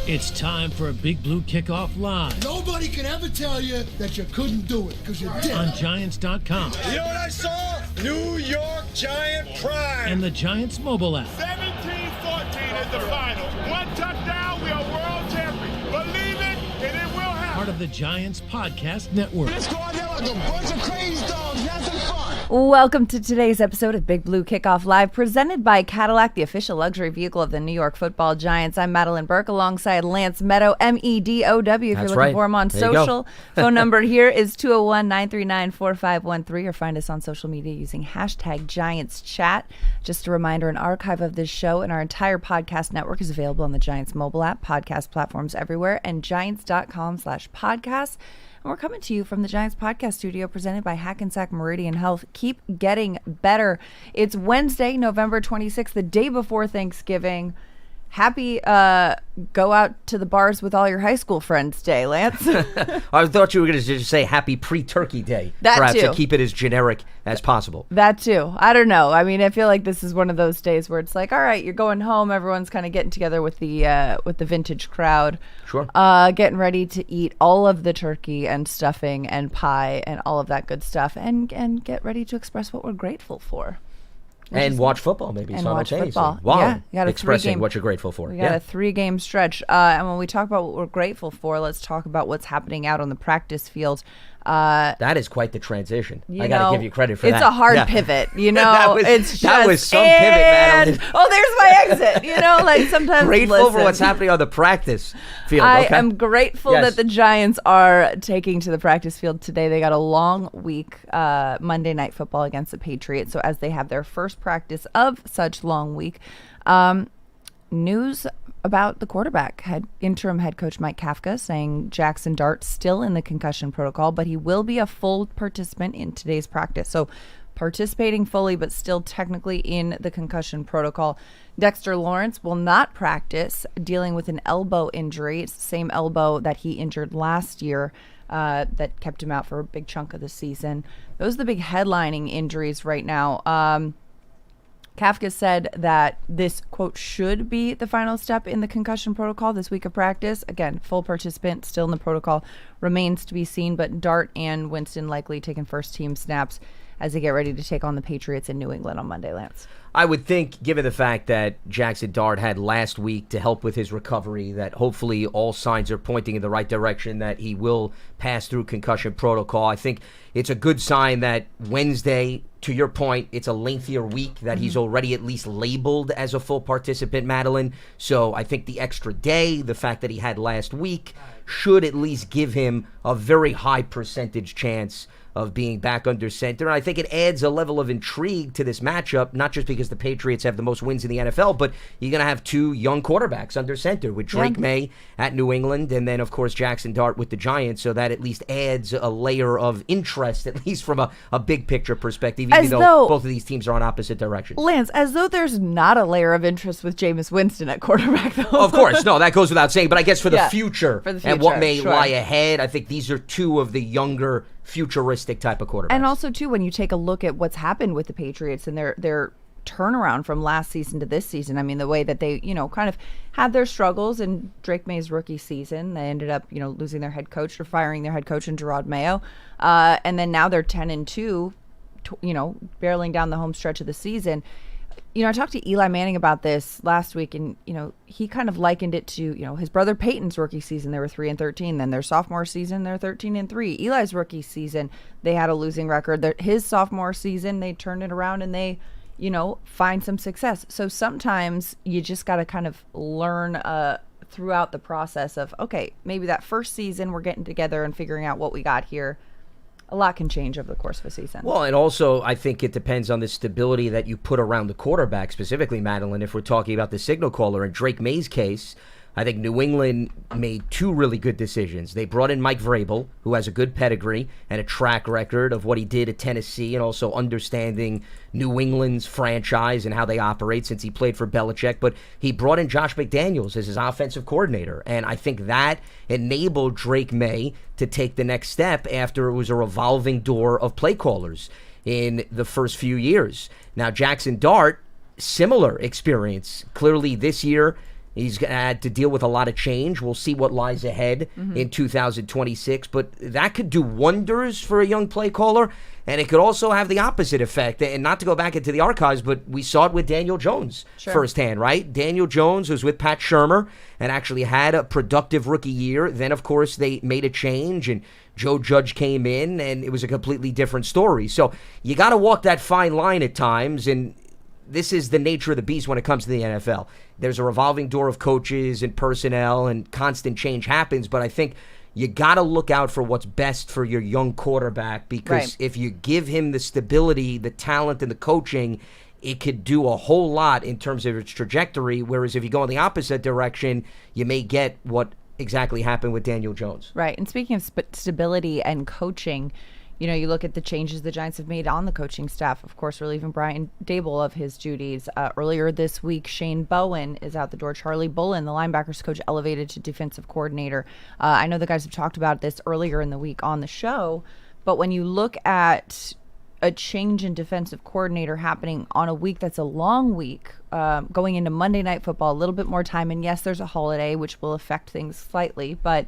It's time for a Big Blue Kickoff Live. Nobody can ever tell you that you couldn't do it, because you did. On Giants.com. You know what I saw? New York Giant pride. And the Giants mobile app. 17-14 is the final. One touchdown, we are world champions. Believe it, and it will happen. Part of the Giants Podcast Network. Let's go out there like a bunch of crazy dogs, have some fun. Welcome to today's episode of Big Blue Kickoff Live, presented by Cadillac, the official luxury vehicle of the New York Football Giants. I'm Madelyn Burke alongside Lance Medow, Medow. If you're looking for him on social, phone number here is 201-939-4513, or find us on social media using hashtag GiantsChat. Just a reminder, an archive of this show and our entire podcast network is available on the Giants mobile app, podcast platforms everywhere, and giants.com/podcasts. And we're coming to you from the Giants Podcast Studio, presented by Hackensack Meridian Health. Keep getting better. It's Wednesday, November 26th, the day before Thanksgiving. Happy go out to the bars with all your high school friends day, Lance. I thought you were going to just say happy pre-turkey day. That perhaps too. To keep it as generic as possible. That too. I don't know. I mean, I feel like this is one of those days where it's like, all right, you're going home. Everyone's kind of getting together with the vintage crowd. Sure. Getting ready to eat all of the turkey and stuffing and pie and all of that good stuff, and get ready to express what we're grateful for. And watch football, maybe, and watch simultaneously. football. Wow. Yeah, you got expressing what you're grateful for. We got a 3-game stretch. And when we talk about what we're grateful for, let's talk about what's happening out on the practice field. That is quite the transition. I got to give you credit for that. It's a hard pivot, you know. that was some pivot, Madelyn. Oh, there's my exit. You know, like sometimes grateful for what's happening on the practice field. I Okay. am grateful that the Giants are taking to the practice field today. They got a long week, Monday Night Football against the Patriots. So as they have their first practice of such long week, news about the quarterback, interim head coach Mike Kafka saying Jackson Dart still in the concussion protocol, but he will be a full participant in today's practice. So participating fully, but still technically in the concussion protocol. Dexter Lawrence will not practice, dealing with an elbow injury. It's the same elbow that he injured last year that kept him out for a big chunk of the season. Those are the big headlining injuries right now. Kafka said that this, quote, should be the final step in the concussion protocol this week of practice. Again, full participant, still in the protocol, remains to be seen, but Dart and Winston likely taking first team snaps as they get ready to take on the Patriots in New England on Monday, Lance. I would think, given the fact that Jackson Dart had last week to help with his recovery, that hopefully all signs are pointing in the right direction, that he will pass through concussion protocol. I think it's a good sign that Wednesday, to your point, it's a lengthier week, that he's already at least labeled as a full participant, Madelyn. So I think the extra day, the fact that he had last week, should at least give him a very high percentage chance of being back under center. And I think it adds a level of intrigue to this matchup, not just because the Patriots have the most wins in the NFL, but you're going to have two young quarterbacks under center with Drake May at New England and then, of course, Jackson Dart with the Giants. So that at least adds a layer of interest, at least from a big picture perspective, even though both of these teams are on opposite directions. Lance, as though there's not a layer of interest with Jameis Winston at quarterback, though. Of course. No, that goes without saying. But I guess for the future and what may lie ahead, I think these are two of the younger, futuristic type of quarterbacks. And also, too, when you take a look at what's happened with the Patriots and their turnaround from last season to this season, I mean, the way that they, kind of had their struggles in Drake May's rookie season, they ended up, losing their head coach or firing their head coach in Gerard Mayo. And then now they're 10-2, barreling down the home stretch of the season. I talked to Eli Manning about this last week, and, he kind of likened it to, his brother Peyton's rookie season. They were 3-13. Then their sophomore season, they're 13-3. Eli's rookie season, they had a losing record. His sophomore season, they turned it around and they, find some success. So sometimes you just got to kind of learn throughout the process of, okay, maybe that first season we're getting together and figuring out what we got here. A lot can change over the course of a season. Well, and also I think it depends on the stability that you put around the quarterback, specifically, Madelyn, if we're talking about the signal caller. In Drake May's case, I think New England made two really good decisions. They brought in Mike Vrabel, who has a good pedigree and a track record of what he did at Tennessee and also understanding New England's franchise and how they operate since he played for Belichick. But he brought in Josh McDaniels as his offensive coordinator. And I think that enabled Drake May to take the next step after it was a revolving door of play callers in the first few years. Now, Jackson Dart, similar experience. Clearly this year, He's had to deal with a lot of change. We'll see what lies ahead in 2026. But that could do wonders for a young play caller. And it could also have the opposite effect. And not to go back into the archives, but we saw it with Daniel Jones firsthand, right? Daniel Jones was with Pat Shurmur and actually had a productive rookie year. Then, of course, they made a change, and Joe Judge came in, and it was a completely different story. So you got to walk that fine line at times, and this is the nature of the beast when it comes to the NFL. There's a revolving door of coaches and personnel, and constant change happens, but I think you got to look out for what's best for your young quarterback, because if you give him the stability, the talent, and the coaching, it could do a whole lot in terms of its trajectory, whereas if you go in the opposite direction, you may get what exactly happened with Daniel Jones. Right. And speaking of stability and coaching, you know, you look at the changes the Giants have made on the coaching staff. Of course, relieving Brian Dable of his duties. Earlier this week, Shane Bowen is out the door. Charlie Bullen, the linebackers coach, elevated to defensive coordinator. I know the guys have talked about this earlier in the week on the show, but when you look at a change in defensive coordinator happening on a week that's a long week, going into Monday Night Football, a little bit more time, and yes, there's a holiday, which will affect things slightly, but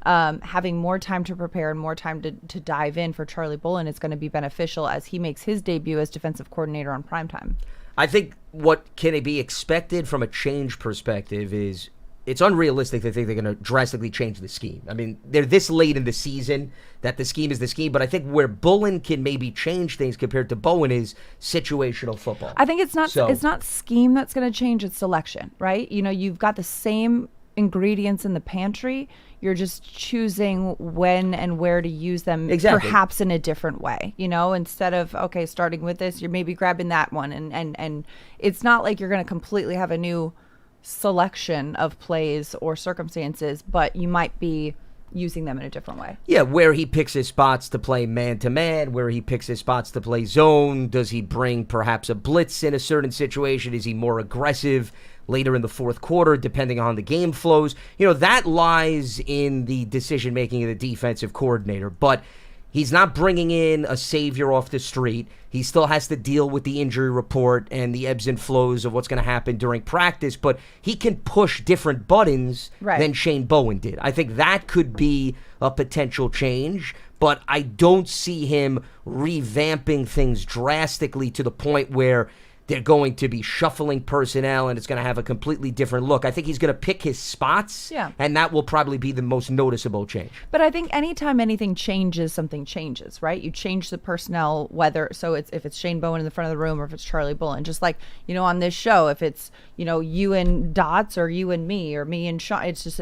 having more time to prepare and more time to dive in for Charlie Bullen is going to be beneficial as he makes his debut as defensive coordinator on primetime. I think what can be expected from a change perspective is it's unrealistic to think they're going to drastically change the scheme. I mean, they're this late in the season that the scheme is the scheme, but I think where Bullen can maybe change things compared to Bowen is situational football. I think it's not scheme that's going to change, it's selection, right? You know, you've got the same ingredients in the pantry. You're just choosing when and where to use them, perhaps in a different way. You know, instead of, okay, starting with this, you're maybe grabbing that one. And it's not like you're going to completely have a new selection of plays or circumstances, but you might be using them in a different way. Yeah, where he picks his spots to play man-to-man, where he picks his spots to play zone. Does he bring perhaps a blitz in a certain situation? Is he more aggressive later in the fourth quarter, depending on the game flows? You know, that lies in the decision-making of the defensive coordinator. But he's not bringing in a savior off the street. He still has to deal with the injury report and the ebbs and flows of what's going to happen during practice, but he can push different buttons than Shane Bowen did. I think that could be a potential change, but I don't see him revamping things drastically to the point where they're going to be shuffling personnel and it's going to have a completely different look. I think he's going to pick his spots, and that will probably be the most noticeable change. But I think anytime anything changes, something changes, right? You change the personnel, whether, so it's if it's Shane Bowen in the front of the room or if it's Charlie Bullen. Just like, you know, on this show, if it's, you know, you and Dots or you and me or me and Sean, it's just,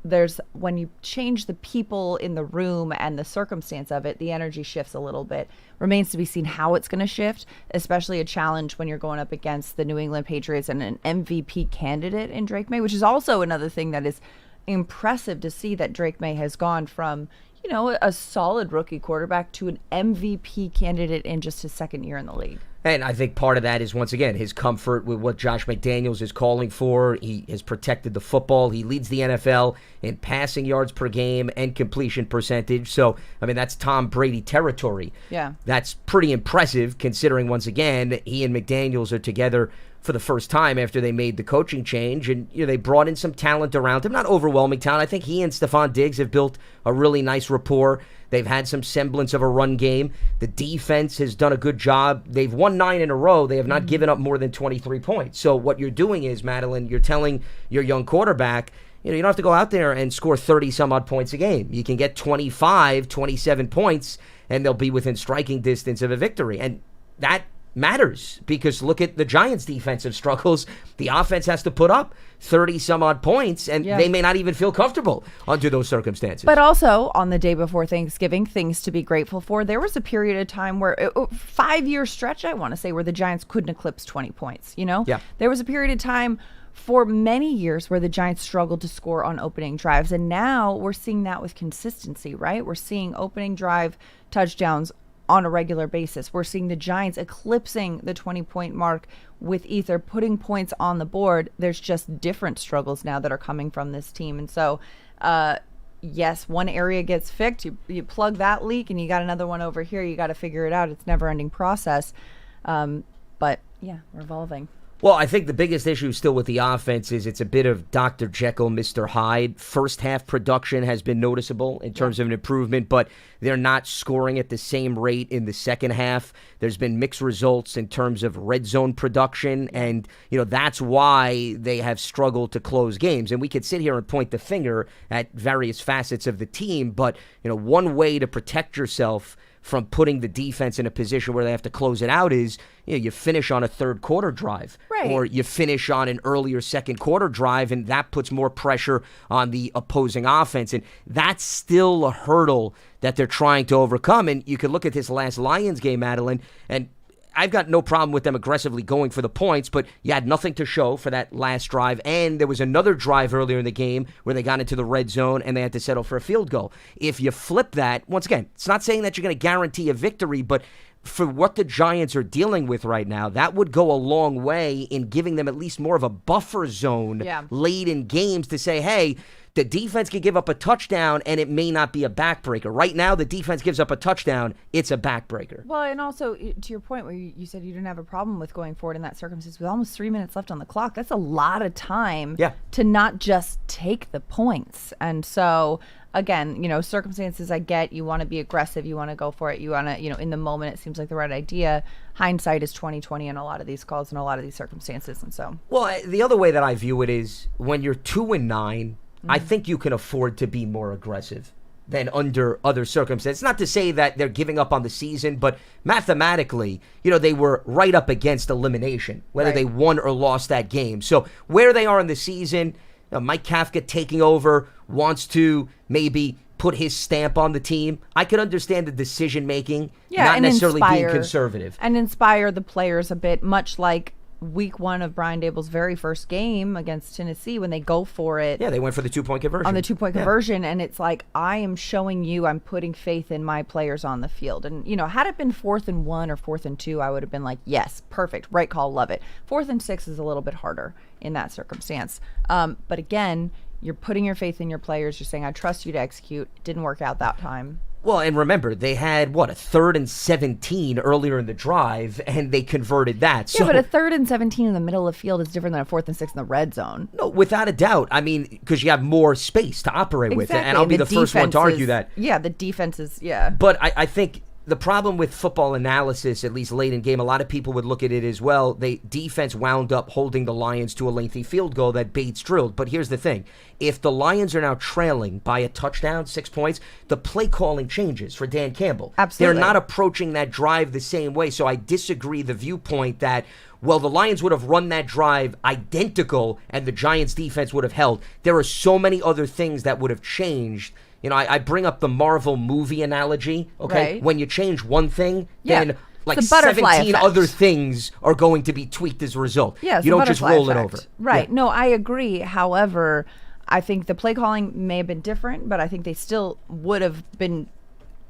there's, when you change the people in the room and the circumstance of it, the energy shifts a little bit. Remains to be seen how it's going to shift, especially a challenge when you're going up against the New England Patriots and an MVP candidate in Drake May, which is also another thing that is impressive to see, that Drake May has gone from, you know, a solid rookie quarterback to an MVP candidate in just his second year in the league. And I think part of that is, once again, his comfort with what Josh McDaniels is calling for. He has protected the football. He leads the NFL in passing yards per game and completion percentage. So, I mean, that's Tom Brady territory. Yeah. That's pretty impressive considering, once again, he and McDaniels are together for the first time after they made the coaching change. And, you know, they brought in some talent around him. Not overwhelming talent. I think he and Stephon Diggs have built a really nice rapport. They've had some semblance of a run game. The defense has done a good job. They've won 9 in a row. They have not given up more than 23 points. So what you're doing is, Madelyn, you're telling your young quarterback, you know, you don't have to go out there and score 30-some-odd points a game. You can get 25, 27 points, and they'll be within striking distance of a victory. And that matters, because look at the Giants' defensive struggles. The offense has to put up 30-some-odd points, and they may not even feel comfortable under those circumstances. But also, on the day before Thanksgiving, things to be grateful for. There was a period of time where, 5-year stretch, I want to say, where the Giants couldn't eclipse 20 points, you know? Yeah. There was a period of time for many years where the Giants struggled to score on opening drives, and now we're seeing that with consistency, right? We're seeing opening drive touchdowns on a regular basis. We're seeing the Giants eclipsing the 20-point mark with either putting points on the board. There's just different struggles now that are coming from this team. And so, yes, one area gets fixed. You plug that leak and you got another one over here. You got to figure it out. It's a never-ending process. But, yeah, revolving. Well, I think the biggest issue still with the offense is it's a bit of Dr. Jekyll, Mr. Hyde. First half production has been noticeable in terms of an improvement, but they're not scoring at the same rate in the second half. There's been mixed results in terms of red zone production, and that's why they have struggled to close games. And we could sit here and point the finger at various facets of the team, but one way to protect yourself from putting the defense in a position where they have to close it out is you finish on a third quarter drive, or you finish on an earlier second quarter drive, and that puts more pressure on the opposing offense. And that's still a hurdle that they're trying to overcome. And you could look at this last Lions game, Madelyn, and I've got no problem with them aggressively going for the points, but you had nothing to show for that last drive. And there was another drive earlier in the game where they got into the red zone and they had to settle for a field goal. If you flip that, once again, it's not saying that you're going to guarantee a victory, but for what the Giants are dealing with right now, that would go a long way in giving them at least more of a buffer zone late in games to say, hey, the defense could give up a touchdown, and it may not be a backbreaker. Right now, the defense gives up a touchdown, it's a backbreaker. Well, and also, to your point where you said you didn't have a problem with going forward in that circumstance, with almost 3 minutes left on the clock, that's a lot of time to not just take the points. And so, again, circumstances I get, you want to be aggressive, you want to go for it, you want to, in the moment, it seems like the right idea. Hindsight is 20/20 in a lot of these calls and a lot of these circumstances, and so. Well, the other way that I view it is when you're 2-9, I think you can afford to be more aggressive than under other circumstances. Not to say that they're giving up on the season, but mathematically, they were right up against elimination, whether they won or lost that game. So where they are in the season, Mike Kafka taking over, wants to maybe put his stamp on the team. I could understand the decision-making, not necessarily being conservative. And inspire the players a bit, much like week 1 of Brian Daboll's very first game against Tennessee when they go for it. Yeah, they went for the 2-point conversion. On the 2-point conversion, and it's like, I am showing you I'm putting faith in my players on the field. And, had it been 4th and 1 or 4th and 2, I would have been like, yes, perfect, right call, love it. 4th and 6 is a little bit harder in that circumstance. But again, you're putting your faith in your players. You're saying, I trust you to execute. It didn't work out that time. Well, and remember, they had, a 3rd and 17 earlier in the drive, and they converted that. Yeah, but a 3rd and 17 in the middle of the field is different than a 4th and 6 in the red zone. No, without a doubt. I mean, because you have more space to operate with, and I'll be the first one to argue that. Yeah, the defense is, But I think the problem with football analysis, at least late in game, a lot of people would look at it as well. Defense wound up holding the Lions to a lengthy field goal that Bates drilled. But here's the thing. If the Lions are now trailing by a touchdown, 6 points, the play calling changes for Dan Campbell. Absolutely. They're not approaching that drive the same way. So I disagree the viewpoint that, well, the Lions would have run that drive identical and the Giants defense would have held. There are so many other things that would have changed. I bring up the Marvel movie analogy, okay? Right. When you change one thing, then like the butterfly 17 effect. other things are going to be tweaked as a result. Yeah, you don't just roll it over. Right. Yeah. No, I agree. However, I think the play calling may have been different, but I think they still would have been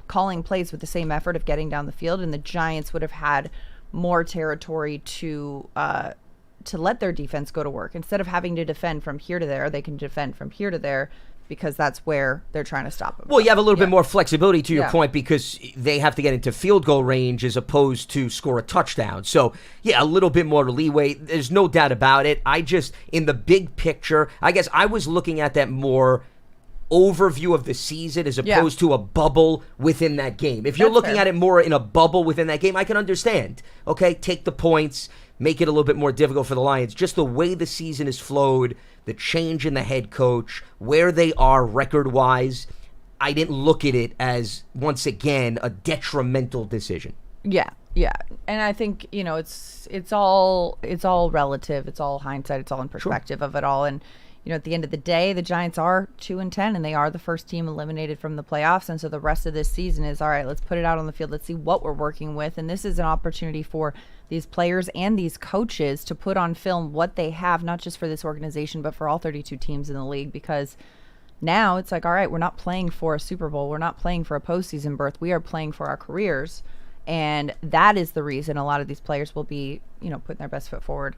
calling plays with the same effort of getting down the field, and the Giants would have had more territory to let their defense go to work. Instead of having to defend from here to there, they can defend from here to there, because that's where they're trying to stop them. Well, you have a little bit more flexibility to your point, because they have to get into field goal range as opposed to score a touchdown. So, a little bit more leeway. There's no doubt about it. In the big picture, I guess I was looking at that more overview of the season as opposed to a bubble within that game. If you're looking at it more in a bubble within that game, I can understand. Okay, take the points, make it a little bit more difficult for the Lions. Just the way the season is flowed, the change in the head coach, where they are record-wise, I didn't look at it as, once again, a detrimental decision. Yeah. And I think, it's all relative. It's all hindsight. It's all in perspective of it all. And, at the end of the day, the Giants are 2-10, and they are the first team eliminated from the playoffs. And so the rest of this season is, all right, let's put it out on the field. Let's see what we're working with. And this is an opportunity for these players and these coaches to put on film what they have, not just for this organization, but for all 32 teams in the league. Because now it's like, all right, we're not playing for a Super Bowl. We're not playing for a postseason berth. We are playing for our careers. And that is the reason a lot of these players will be, putting their best foot forward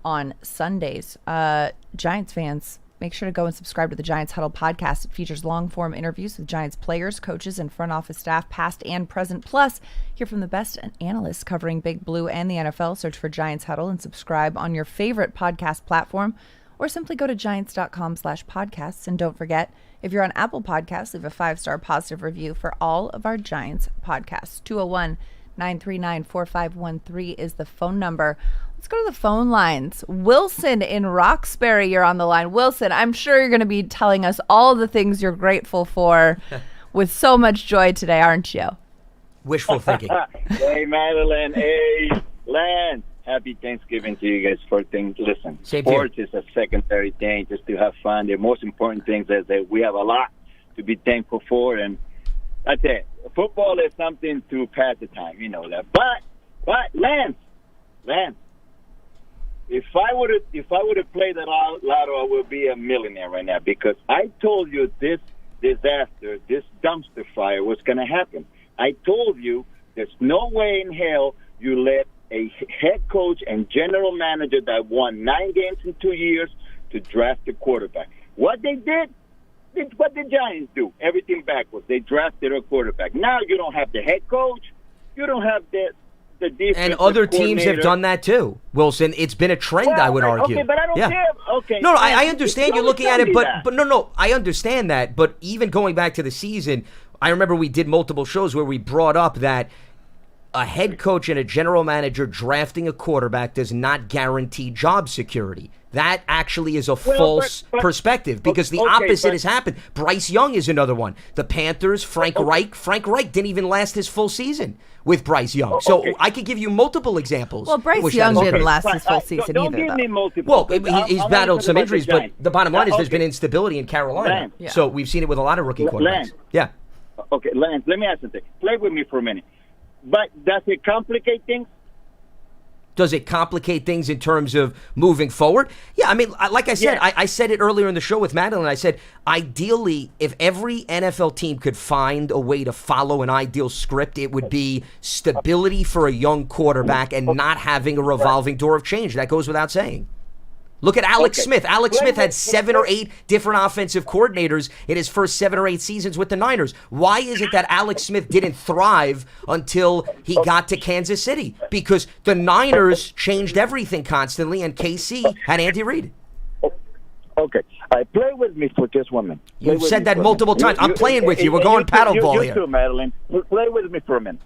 on Sundays. Giants fans, make sure to go and subscribe to the Giants Huddle podcast. It features long-form interviews with Giants players, coaches, and front office staff, past and present. Plus, hear from the best analysts covering Big Blue and the NFL. Search for Giants Huddle and subscribe on your favorite podcast platform, or simply go to giants.com/podcasts. And don't forget, if you're on Apple Podcasts, leave a 5-star positive review for all of our Giants podcasts. 201-939-4513 is the phone number. Let's go to the phone lines. Wilson in Roxbury, you're on the line. Wilson, I'm sure you're going to be telling us all the things you're grateful for with so much joy today, aren't you? Wishful thinking. Hey, Madelyn. Hey, Lance. Happy Thanksgiving to you guys for things. Listen, Same sports is a secondary thing, just to have fun. The most important thing is that we have a lot to be thankful for, and that's it. Football is something to pass the time, you know that. But Lance, if I would have played the lotto, I would be a millionaire right now, because I told you this disaster, this dumpster fire was going to happen. I told you there's no way in hell you let a head coach and general manager that won 9 games in 2 years to draft a quarterback. What they did, what the Giants do, everything backwards. They drafted a quarterback. Now you don't have the head coach. You don't have the defensive And other teams have done that too, Wilson. It's been a trend, I would argue. Okay, but I don't care. Okay. No, I understand you're looking at it, but that. no, I understand that. But even going back to the season, I remember we did multiple shows where we brought up that a head coach and a general manager drafting a quarterback does not guarantee job security. That actually is a false perspective, because the opposite has happened. Bryce Young is another one. The Panthers, Frank Reich didn't even last his full season with Bryce Young. So I could give you multiple examples. Well, Bryce Young didn't last his full season don't either, give me though. multiple. Well, he's battled some injuries, but the bottom line is there's been instability in Carolina. Lance. So we've seen it with a lot of rookie quarterbacks. Lance. Yeah. Okay, Lance, let me ask you something. Play with me for a minute. But does it complicate things? Does it complicate things in terms of moving forward? Yeah, I mean, like I said, I said it earlier in the show with Madelyn. I said, ideally, if every NFL team could find a way to follow an ideal script, it would be stability for a young quarterback and not having a revolving door of change. That goes without saying. Look at Alex Smith. Alex Smith had 7 or 8 different offensive coordinators in his first 7 or 8 seasons with the Niners. Why is it that Alex Smith didn't thrive until he got to Kansas City? Because the Niners changed everything constantly, and KC had Andy Reid. Okay. Play with me for just 1 minute. You've said that multiple times. I'm playing with you. We're going paddleball here. You too, Madelyn. Play with me for a minute.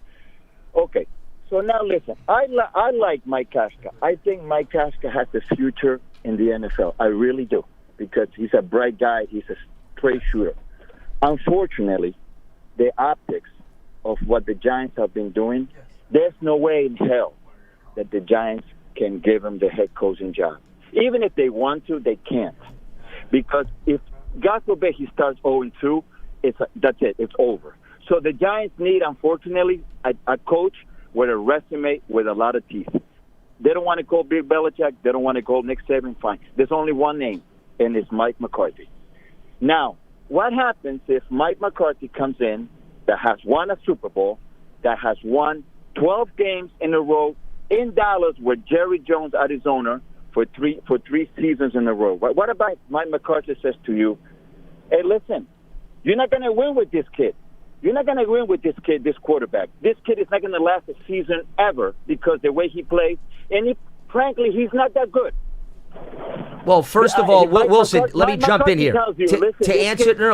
Okay. So now listen. I like Mike Kafka. I think Mike Kafka has a future in the NFL. I really do, because he's a bright guy. He's a straight shooter. Unfortunately, the optics of what the Giants have been doing, there's no way in hell that the Giants can give him the head coaching job. Even if they want to, they can't. Because if, God forbid, he starts 0-2, that's it. It's over. So the Giants need, unfortunately, a coach with a resume with a lot of teeth. They don't want to call Bill Belichick. They don't want to call Nick Saban. Fine. There's only one name, and it's Mike McCarthy. Now, what happens if Mike McCarthy comes in that has won a Super Bowl, that has won 12 games in a row in Dallas with Jerry Jones as his owner for three seasons in a row? What about Mike McCarthy says to you, hey, listen, you're not going to win with this kid. You're not going to win with this kid, this quarterback. This kid is not going to last a season ever because the way he plays. And frankly, he's not that good. Well, first of all, Wilson, let me jump in here.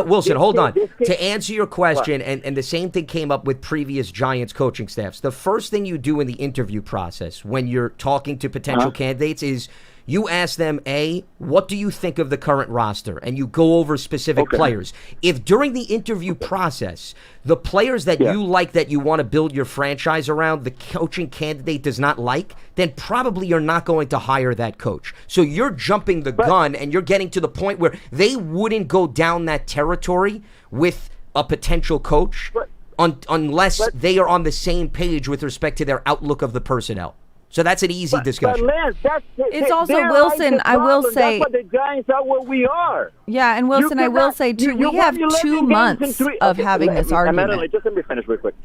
Wilson, hold on. To answer your question, and the same thing came up with previous Giants coaching staffs, the first thing you do in the interview process when you're talking to potential candidates is you ask them, A, what do you think of the current roster? And you go over specific players. If during the interview process, the players that you like, that you want to build your franchise around, the coaching candidate does not like, then probably you're not going to hire that coach. So you're jumping the gun, and you're getting to the point where they wouldn't go down that territory with a potential coach unless they are on the same page with respect to their outlook of the personnel. So that's an easy discussion. But Lance, it's also, Wilson, I will say. That's what the Giants are where we are. Yeah, and Wilson, I will say, too, we have 2 months of having this argument. Madelyn, just let me finish real quick.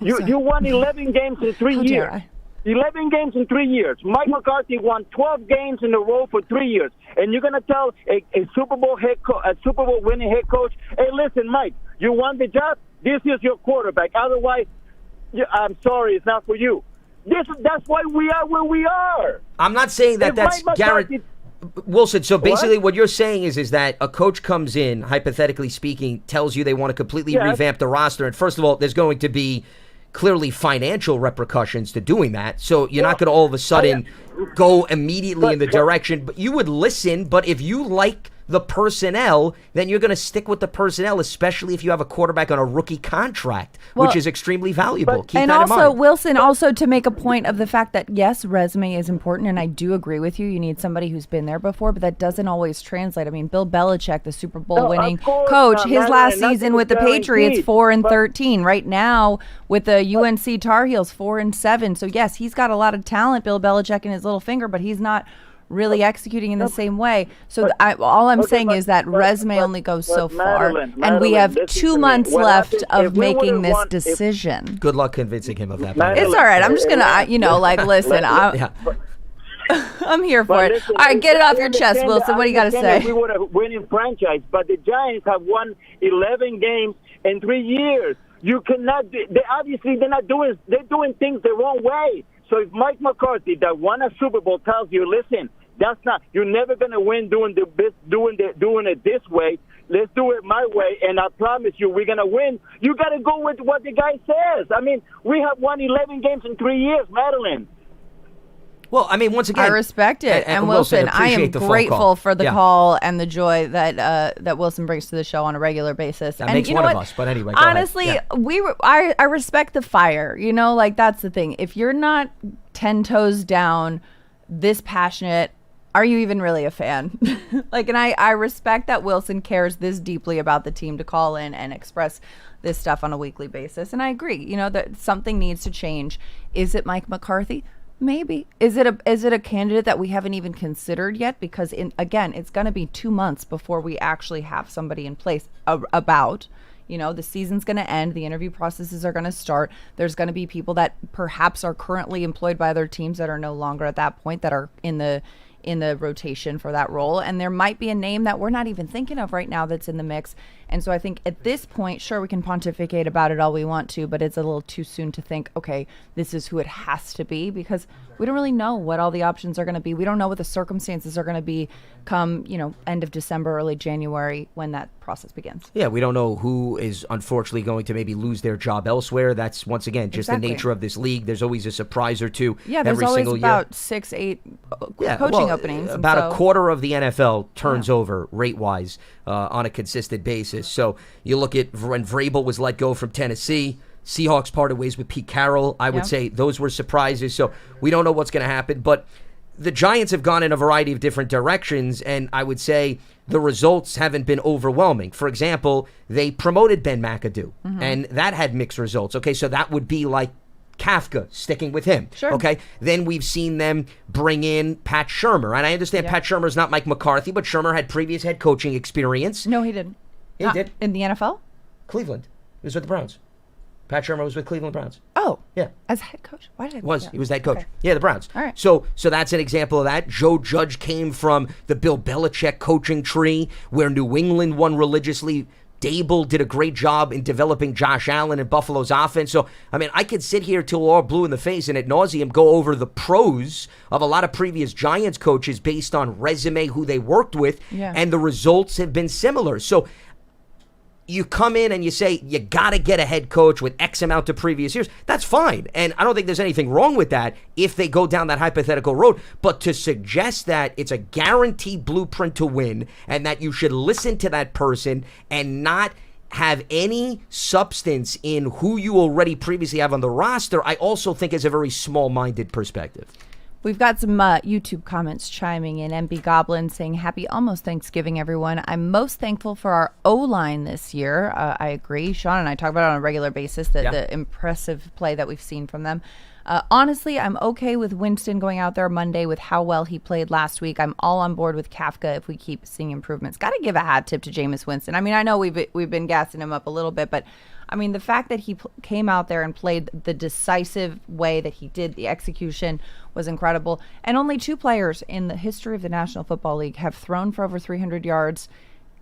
You won 11 games in 3 years. 11 games in 3 years. Mike McCarthy won 12 games in a row for 3 years. And you're going to tell a Super Bowl winning head coach, hey, listen, Mike, you won the job. This is your quarterback. Otherwise, I'm sorry, it's not for you. That's why we are where we are. I'm not saying that that's guaranteed. Wilson, so basically what you're saying is that a coach comes in, hypothetically speaking, tells you they want to completely revamp the roster. And first of all, there's going to be clearly financial repercussions to doing that. So you're not going to all of a sudden go immediately in the direction. But you would listen. But if you like the personnel, then you're going to stick with the personnel, especially if you have a quarterback on a rookie contract, which is extremely valuable. Keep and that also, in mind. Wilson, also to make a point of the fact that, yes, resume is important, and I do agree with you. You need somebody who's been there before, but that doesn't always translate. I mean, Bill Belichick, the Super Bowl winning coach, his last season with the Patriots, 4-13. Right now, with the UNC Tar Heels, 4-7. So, yes, he's got a lot of talent, Bill Belichick, in his little finger, but he's not really executing in the same way. So all I'm saying is that resume only goes so far. And we have 2 months left of making this decision. Good luck convincing him of that. It's all right. I'm just going to, listen, I'm here for it. All right, get it off your chest, Wilson. What do you got to say? We would have winning franchise, but the Giants have won 11 games in 3 years. You cannot. They're doing things the wrong way. So if Mike McCarthy, that won a Super Bowl, tells you, listen, you're never going to win doing it this way. Let's do it my way, and I promise you, we're going to win. You got to go with what the guy says. I mean, we have won 11 games in 3 years, Madelyn. Well, I mean, once again, I respect it, and Wilson, I am grateful for the call and the joy that Wilson brings to the show on a regular basis. That makes one of us. But anyway, honestly, I respect the fire. That's the thing. If you're not 10 toes down, this passionate, are you even really a fan? And I respect that Wilson cares this deeply about the team to call in and express this stuff on a weekly basis. And I agree, that something needs to change. Is it Mike McCarthy? Maybe. Is it a candidate that we haven't even considered yet? Because again, it's going to be 2 months before we actually have somebody in place the season's going to end. The interview processes are going to start. There's going to be people that perhaps are currently employed by other teams that are no longer at that point, that are in the rotation for that role. And there might be a name that we're not even thinking of right now that's in the mix. And so I think at this point, sure, we can pontificate about it all we want to, but it's a little too soon to think, okay, this is who it has to be, because we don't really know what all the options are going to be. We don't know what the circumstances are going to be come, end of December, early January, when that process begins. Yeah, we don't know who is unfortunately going to maybe lose their job elsewhere. That's, once again, just the nature of this league. There's always a surprise or two every single year. Yeah, there's always about 6-8 coaching openings. About a quarter of the NFL turns over rate-wise on a consistent basis. So you look at when Vrabel was let go from Tennessee, Seahawks parted ways with Pete Carroll. I would say those were surprises. So we don't know what's going to happen. But the Giants have gone in a variety of different directions, and I would say the results haven't been overwhelming. For example, they promoted Ben McAdoo, and that had mixed results. Okay, so that would be like Kafka, sticking with him. Sure. Okay. Then we've seen them bring in Pat Shurmur. And I understand Pat Shurmur is not Mike McCarthy, but Shurmur had previous head coaching experience. No, he didn't. He did. In the NFL? Cleveland. He was with the Browns. Pat Shurmur was with Cleveland Browns. Oh. Yeah. As head coach? Why did I think that? He was that coach. Okay. Yeah, the Browns. All right. So that's an example of that. Joe Judge came from the Bill Belichick coaching tree, where New England won religiously. Dable did a great job in developing Josh Allen and Buffalo's offense. So, I mean, I could sit here till we're all blue in the face and ad nauseum go over the pros of a lot of previous Giants coaches based on resume, who they worked with, and the results have been similar. So you come in and you say you got to get a head coach with X amount of previous years. That's fine. And I don't think there's anything wrong with that if they go down that hypothetical road. But to suggest that it's a guaranteed blueprint to win and that you should listen to that person and not have any substance in who you already previously have on the roster, I also think is a very small-minded perspective. We've got some YouTube comments chiming in. MB Goblin saying, happy almost Thanksgiving, everyone. I'm most thankful for our O-line this year. I agree. Sean and I talk about it on a regular basis, the impressive play that we've seen from them. Honestly, I'm okay with Winston going out there Monday with how well he played last week. I'm all on board with Kafka if we keep seeing improvements. Got to give a hat tip to Jameis Winston. I mean, I know we've been gassing him up a little bit, but I mean, the fact that he came out there and played the decisive way that he did, the execution was incredible. And only 2 players in the history of the National Football League have thrown for over 300 yards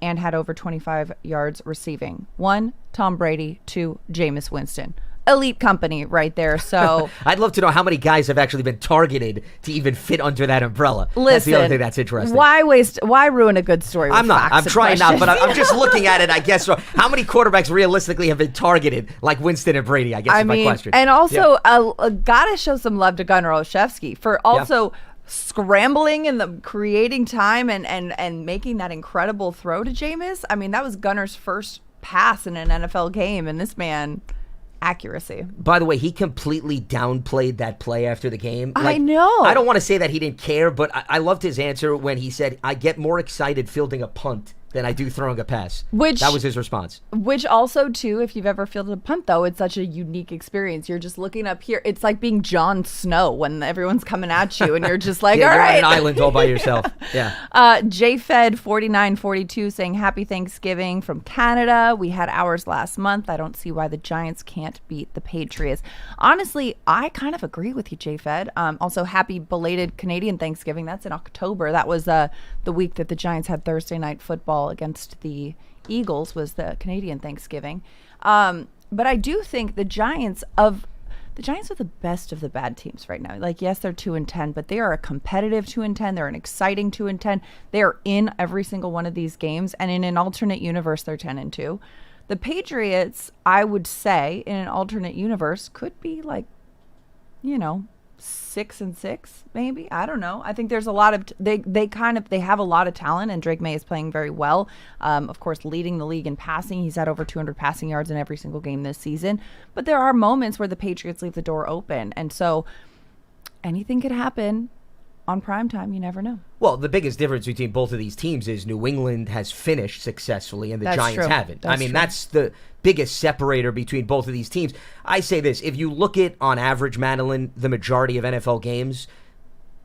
and had over 25 yards receiving. 1, Tom Brady. 2, Jameis Winston. Elite company right there. So I'd love to know how many guys have actually been targeted to even fit under that umbrella. Listen, that's the only thing that's interesting. Why ruin a good story with I'm not. facts I'm and trying not, questions? but I'm just looking at it, I guess. How many quarterbacks realistically have been targeted like Winston and Brady, I guess is my question. And also, gotta show some love to Gunnar Olszewski for also scrambling and creating time and making that incredible throw to Jameis. I mean, that was Gunnar's first pass in an NFL game, and this man... accuracy. By the way, he completely downplayed that play after the game. I know. I don't want to say that he didn't care, but I loved his answer when he said, I get more excited fielding a punt than I do throwing a pass. That was his response. Which also, too, if you've ever fielded a punt, though, it's such a unique experience. You're just looking up here. It's like being Jon Snow when everyone's coming at you, and you're just like, all right. You're on an island all by yourself. Yeah. JFed4942 saying, Happy Thanksgiving from Canada. We had ours last month. I don't see why the Giants can't beat the Patriots. Honestly, I kind of agree with you, JFed. Also, happy belated Canadian Thanksgiving. That's in October. That was the week that the Giants had Thursday night football against the Eagles, was the Canadian Thanksgiving. But I do think the Giants are the best of the bad teams right now. Like, yes, they're 2-10, but they are a competitive 2-10. They're an exciting 2-10. They are in every single one of these games, and in an alternate universe, they're 10-2. The Patriots, I would say, in an alternate universe, could be like, 6-6, maybe. I don't know. I think there's a lot of they have a lot of talent, and Drake May is playing very well. Of course, leading the league in passing. He's had over 200 passing yards in every single game this season. But there are moments where the Patriots leave the door open, and so anything could happen on primetime. You never know. Well, the biggest difference between both of these teams is New England has finished successfully and the Giants haven't. That's the biggest separator between both of these teams. I say this, if you look at, on average, Madelyn, the majority of NFL games,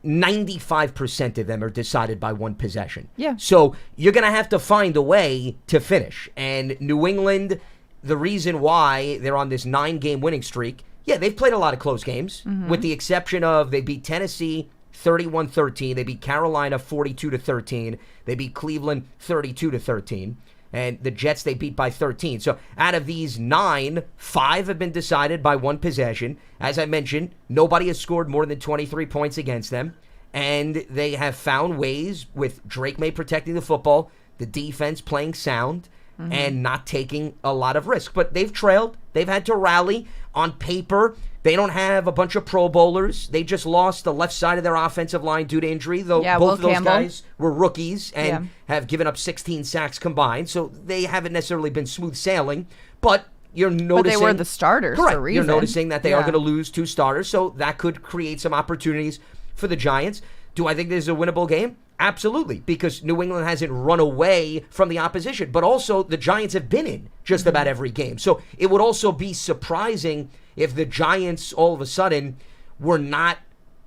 95% of them are decided by one possession. Yeah. So you're going to have to find a way to finish. And New England, the reason why they're on this 9-game winning streak, they've played a lot of close games, with the exception of they beat Tennessee 31-13. They beat Carolina 42-13. They beat Cleveland 32-13. And the Jets they beat by 13. So out of these 9, 5 have been decided by one possession. As I mentioned, nobody has scored more than 23 points against them. And they have found ways, with Drake May protecting the football, the defense playing sound, and not taking a lot of risk. But they've trailed. They've had to rally. On paper, they don't have a bunch of Pro Bowlers. They just lost the left side of their offensive line due to injury, though both of those guys were rookies and have given up 16 sacks combined. So they haven't necessarily been smooth sailing. But you're noticing... But they were the starters for a reason. You're noticing that they are going to lose 2 starters, so that could create some opportunities for the Giants. Do I think this is a winnable game? Absolutely, because New England hasn't run away from the opposition. But also, the Giants have been in just about every game. So it would also be surprising if the Giants all of a sudden were not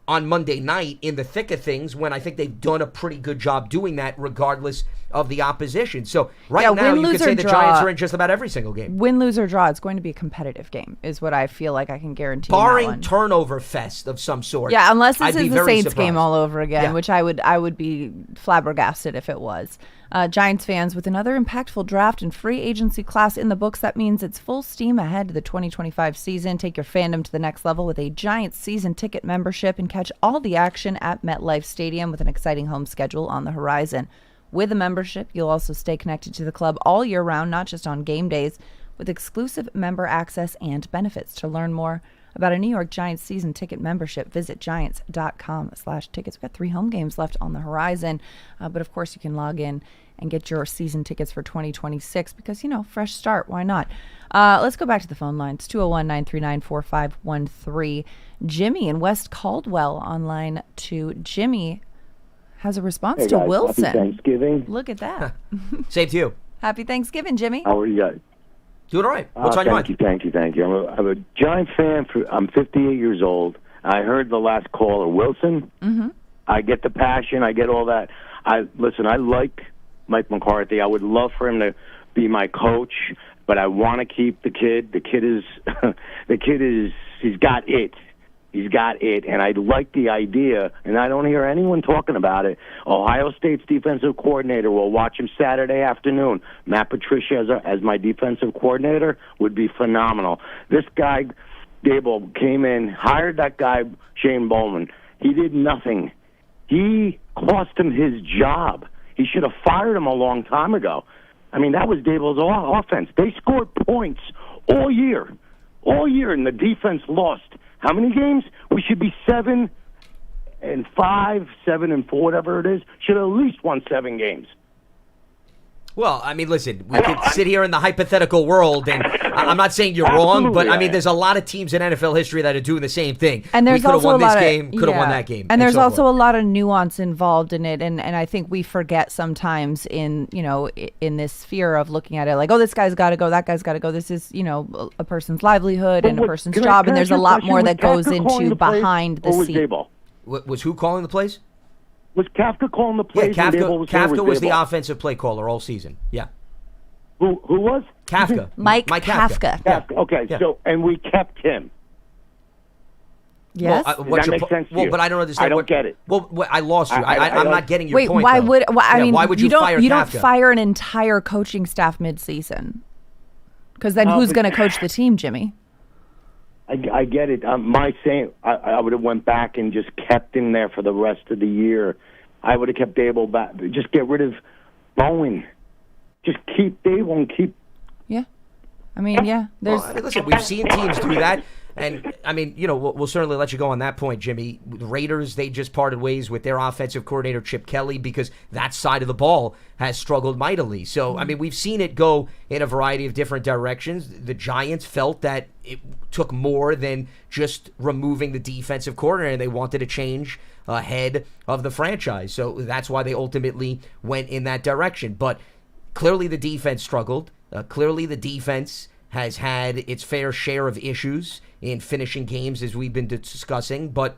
on Monday night in the thick of things, when I think they've done a pretty good job doing that regardless of the opposition. So now you could say the Giants are in just about every single game. Win, lose, or draw, it's going to be a competitive game is what I feel like I can guarantee. Barring turnover fest of some sort. Yeah, unless this is the Saints surprised. game all over again, which I would be flabbergasted if it was. Giants fans, with another impactful draft and free agency class in the books, that means it's full steam ahead to the 2025 season. Take your fandom to the next level with a Giants season ticket membership and catch all the action at MetLife Stadium with an exciting home schedule on the horizon. With a membership, you'll also stay connected to the club all year round, not just on game days, with exclusive member access and benefits. To learn more about a New York Giants season ticket membership, visit giants.com/tickets. We've got 3 home games left on the horizon, but of course you can log in and get your season tickets for 2026 because, fresh start. Why not? Let's go back to the phone lines. 201-939-4513. Jimmy in West Caldwell on line 2. Jimmy has a response to Wilson. Happy Thanksgiving. Look at that. Same to you. Happy Thanksgiving, Jimmy. How are you guys? Doing all right. What's on your mind? Thank you. I'm a Giant fan. I'm 58 years old. I heard the last caller, Wilson. Mm-hmm. I get the passion. I get all that. I like Mike McCarthy. I would love for him to be my coach. but I want to keep the kid. The kid is, he's got it. He's got it, and I like the idea, and I don't hear anyone talking about it. Ohio State's defensive coordinator, we'll watch him Saturday afternoon. Matt Patricia as my defensive coordinator would be phenomenal. This guy, Dable, came in, hired that guy, Shane Bowman. He did nothing. He cost him his job. He should have fired him a long time ago. I mean, that was Dable's offense. They scored points all year, and the defense lost. How many games? We should be 7-5, 7-4, whatever it is. Should have at least won 7 games. Well, I mean, listen, we could sit here in the hypothetical world, and I'm not saying you're wrong, but I mean, there's a lot of teams in NFL history that are doing the same thing. And there's we could have also won a lot this of, game, could have won that game. And there's so also forth. a lot of nuance involved in it, and I think we forget sometimes in this sphere of looking at it like, oh, this guy's got to go, that guy's got to go. This is a person's livelihood and a person's job, and there's a lot more that goes into behind the scenes. Was who calling the plays? Was Kafka calling the plays? Yeah, Kafka was the offensive play caller all season. Yeah. Who was? Kafka. Mike Kafka. Yeah. Okay, Yeah. so, and we kept him. Yes. Does that make sense to you? But I don't understand. I don't get it. Well, I lost you. I'm not getting your Wait, point. why though. would I mean? Why would you fire You don't Kafka? fire an entire coaching staff mid-season, because then who's going to coach the team, Jimmy? I get it. My saying, I would have went back and just kept him there for the rest of the year. I would have kept Dable back. Just get rid of Bowen. Just keep Dable and keep. Yeah, I mean, yeah. There's. Well, listen, we've seen teams do that. And, I mean, we'll certainly let you go on that point, Jimmy. The Raiders, they just parted ways with their offensive coordinator, Chip Kelly, because that side of the ball has struggled mightily. So, I mean, we've seen it go in a variety of different directions. The Giants felt that it took more than just removing the defensive coordinator, and they wanted to change ahead of the franchise. So that's why they ultimately went in that direction. But clearly the defense struggled. Clearly the defense has had its fair share of issues in finishing games, as we've been discussing. But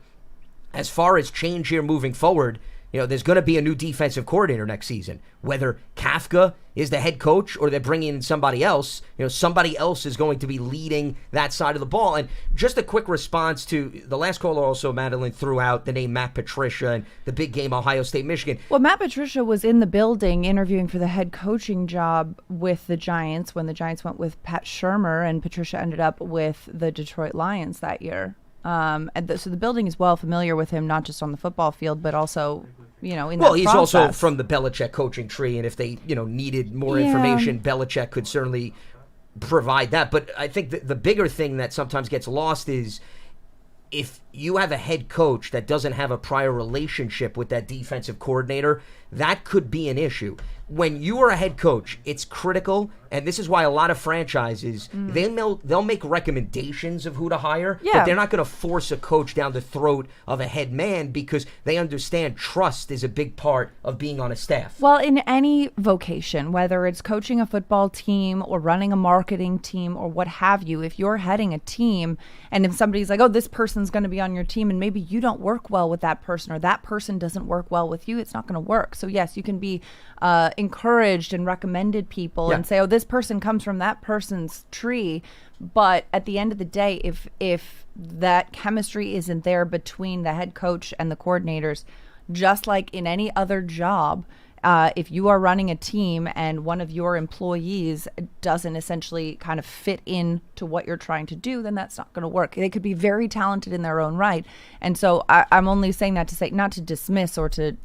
as far as change here moving forward, there's going to be a new defensive coordinator next season. Whether Kafka is the head coach or they're bringing in somebody else, somebody else is going to be leading that side of the ball. And just a quick response to the last caller also, Madelyn, threw out the name Matt Patricia and the big game Ohio State, Michigan. Well, Matt Patricia was in the building interviewing for the head coaching job with the Giants when the Giants went with Pat Shurmur, and Patricia ended up with the Detroit Lions that year. So the building is well familiar with him, not just on the football field, but also, in that he's process. also from the Belichick coaching tree, and if they, needed more information, Belichick could certainly provide that. But I think the bigger thing that sometimes gets lost is if you have a head coach that doesn't have a prior relationship with that defensive coordinator, that could be an issue. When you are a head coach, it's critical, and this is why a lot of franchises, they'll make recommendations of who to hire, but they're not going to force a coach down the throat of a head man because they understand trust is a big part of being on a staff. Well, in any vocation, whether it's coaching a football team or running a marketing team or what have you, if you're heading a team and if somebody's like, oh, this person's going to be on your team and maybe you don't work well with that person or that person doesn't work well with you, it's not going to work. So yes, you can be encouraged and recommended people and say, oh, this person comes from that person's tree. But at the end of the day, if that chemistry isn't there between the head coach and the coordinators, just like in any other job, if you are running a team and one of your employees doesn't essentially kind of fit in to what you're trying to do, then that's not going to work. They could be very talented in their own right. And so I'm only saying that to say, not to dismiss or to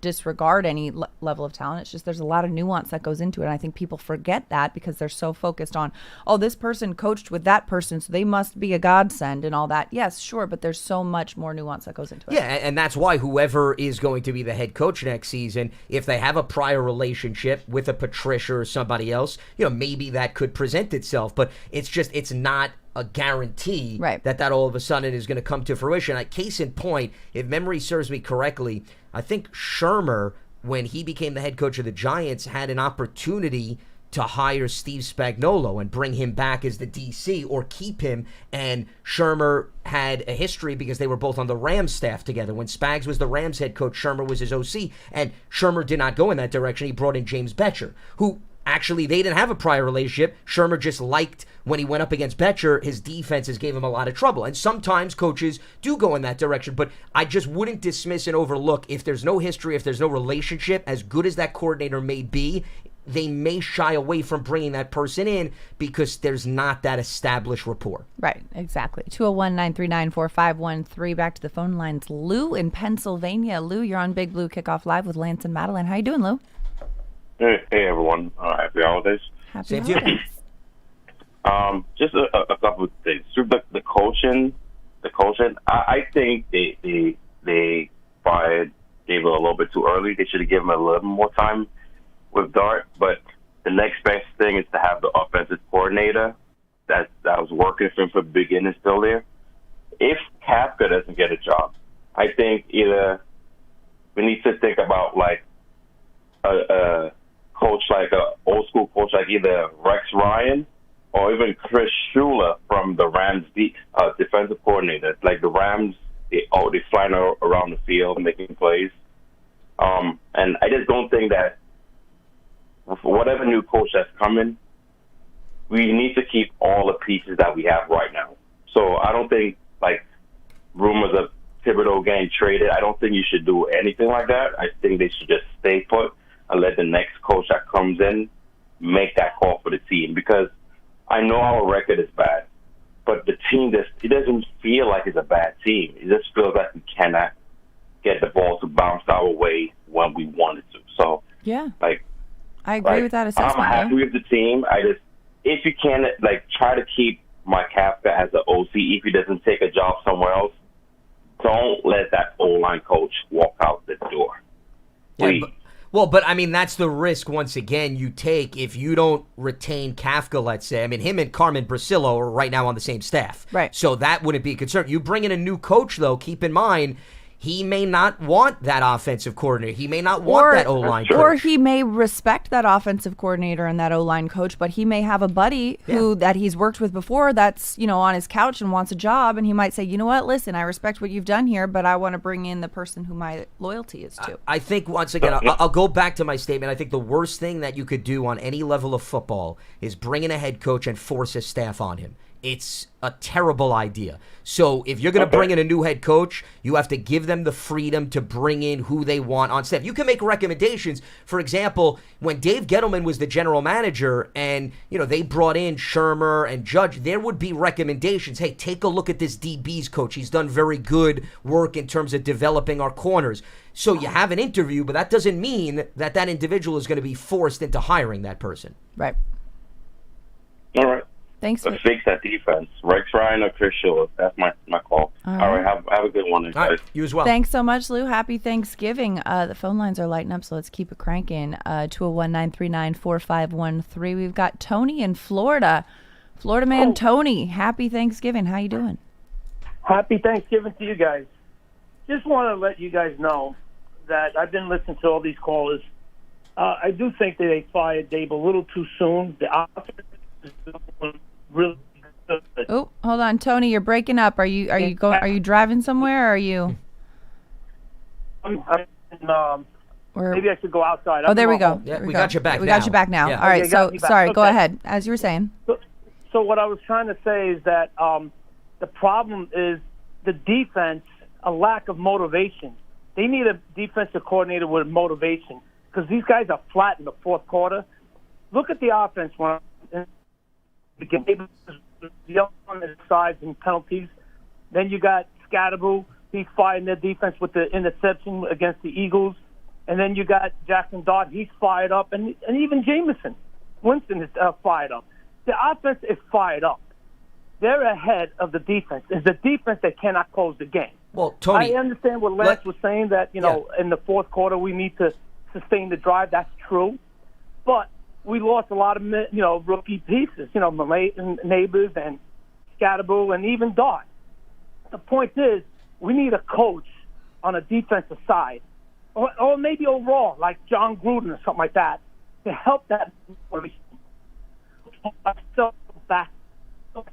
disregard any level of talent. It's just there's a lot of nuance that goes into it. And I think people forget that because they're so focused on, oh, this person coached with that person, so they must be a godsend and all that. Yes, sure, but there's so much more nuance that goes into it. Yeah, and that's why whoever is going to be the head coach next season, if they have a prior relationship with a Patricia or somebody else, maybe that could present itself. But it's not a guarantee that all of a sudden is going to come to fruition. Case in point, if memory serves me correctly, I think Shurmur, when he became the head coach of the Giants, had an opportunity to hire Steve Spagnuolo and bring him back as the DC or keep him. And Shurmur had a history because they were both on the Rams staff together. When Spags was the Rams head coach, Shurmur was his OC, and Shurmur did not go in that direction. He brought in James Bettcher, who actually they didn't have a prior relationship. Shermer just liked when he went up against Betcher, his defenses gave him a lot of trouble. And sometimes coaches do go in that direction, but I just wouldn't dismiss and overlook if there's no history, if there's no relationship, as good as that coordinator may be, they may shy away from bringing that person in because there's not that established rapport. Right, exactly. 201-939-4513. Back to the phone lines. Lou in Pennsylvania. Lou, you're on Big Blue Kickoff Live with Lance and Madelyn. How you doing, Lou? Hey everyone. Happy holidays. Happy holidays. Just a couple of things. The coaching, I think they fired David a little bit too early. They should have given him a little more time with Dart. But the next best thing is to have the offensive coordinator that was working for him from the beginning still there. If Kafka doesn't get a job, I think either we need to think about like a coach, like a old school coach, like either Rex Ryan or even Chris Shula from the Rams defensive coordinator. Like the Rams, they flying around the field making plays. And I just don't think that whatever new coach that's coming, we need to keep all the pieces that we have right now. So I don't think, like, rumors of Thibodeau getting traded, I don't think you should do anything like that. I think they should just stay put and let the next coach that comes in make that call for the team. Because I know our record is bad, but the team, it doesn't feel like it's a bad team. It just feels like we cannot get the ball to bounce our way when we wanted to. So, yeah, like, I agree with that assessment. I'm happy with the team. If you can, like, try to keep Mike Kafka as an OC. If he doesn't take a job somewhere else, don't let that O-line coach walk out the door. Please. Yeah, but I mean, that's the risk, once again, you take if you don't retain Kafka, let's say. I mean, him and Carmen Brasillo are right now on the same staff. Right. So that wouldn't be a concern. You bring in a new coach, though, keep in mind, he may not want that offensive coordinator. He may not want that O-line coach. Or he may respect that offensive coordinator and that O-line coach, but he may have a buddy that he's worked with before that's, on his couch and wants a job, and he might say, you know what, listen, I respect what you've done here, but I want to bring in the person who my loyalty is to. I think, once again, I'll go back to my statement. I think the worst thing that you could do on any level of football is bring in a head coach and force a staff on him. It's a terrible idea. So if you're going to bring in a new head coach, you have to give them the freedom to bring in who they want on staff. You can make recommendations. For example, when Dave Gettleman was the general manager and, they brought in Shermer and Judge, there would be recommendations. Hey, take a look at this DB's coach. He's done very good work in terms of developing our corners. So you have an interview, but that doesn't mean that individual is going to be forced into hiring that person. Right. All right. Thanks. To fix that defense, Rex Ryan or Chris Shula. That's my call. All right. Have a good one, guys. All right, you as well. Thanks so much, Lou. Happy Thanksgiving. The phone lines are lighting up, so let's keep it cranking. 201-939-4513. We've got Tony in Florida. Florida man Tony. Happy Thanksgiving. How you doing? Happy Thanksgiving to you guys. Just want to let you guys know that I've been listening to all these callers. I do think that they fired Dave a little too soon. The offense is really good. Oh, hold on, Tony, you're breaking up. Are you going? Are you driving somewhere? Or are you? Maybe I should go outside. Oh, there we go. Yeah, we got you back. We got you back now. Yeah. All right. Okay, So sorry. Okay. Go ahead. As you were saying. So what I was trying to say is that the problem is the defense, a lack of motivation. They need a defensive coordinator with motivation because these guys are flat in the fourth quarter. Look at the offense when the on the sides and penalties. Then you got Scatterbo. He's firing their defense with the interception against the Eagles. And then you got Jackson Dart. He's fired up. And even Jameson Winston is fired up. The offense is fired up. They're ahead of the defense. It's the defense that cannot close the game. Well, Tony, I understand what Lance was saying, that, in the fourth quarter we need to sustain the drive. That's true. But we lost a lot of, rookie pieces, Malay and Neighbors and Scatterbo and even Dart. The point is, we need a coach on a defensive side, or maybe overall, like John Gruden or something like that, to help that. Back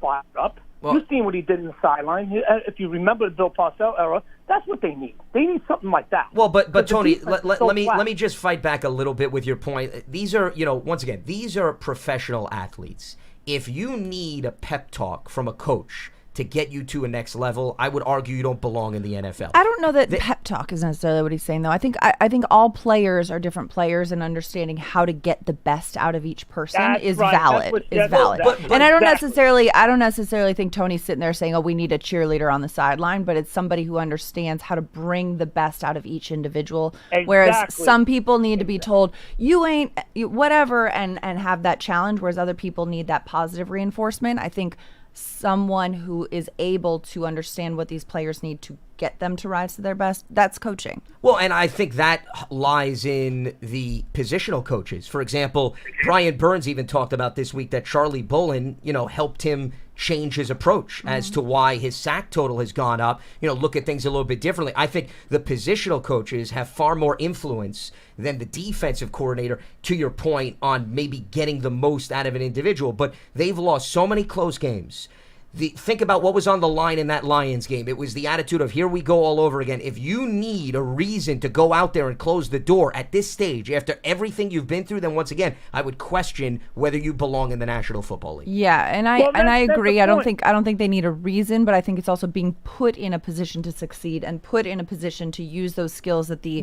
fired up. You've seen what he did in the sideline. If you remember the Bill Parcells era, that's what they need. They need something like that. Well, but Tony, let me just fight back a little bit with your point. These are, once again, these are professional athletes. If you need a pep talk from a coach to get you to a next level, I would argue you don't belong in the NFL. I don't know that pep talk is necessarily what he's saying, though. I think all players are different players, and understanding how to get the best out of each person is valid. And I don't necessarily think Tony's sitting there saying, "Oh, we need a cheerleader on the sideline," but it's somebody who understands how to bring the best out of each individual. Exactly. Whereas some people need to be told, "You ain't whatever," and have that challenge, whereas other people need that positive reinforcement. I think someone who is able to understand what these players need to get them to rise to their best, that's coaching. Well, and I think that lies in the positional coaches. For example, Brian Burns even talked about this week that Charlie Bullen, helped him change his approach as to why his sack total has gone up, look at things a little bit differently. I think the positional coaches have far more influence than the defensive coordinator, to your point, on maybe getting the most out of an individual. But they've lost so many close games. Think about what was on the line in that Lions game. It was the attitude of, here we go all over again. If you need a reason to go out there and close the door at this stage, after everything you've been through, then once again, I would question whether you belong in the National Football League. Yeah, and I agree. I don't think they need a reason, but I think it's also being put in a position to succeed and put in a position to use those skills that the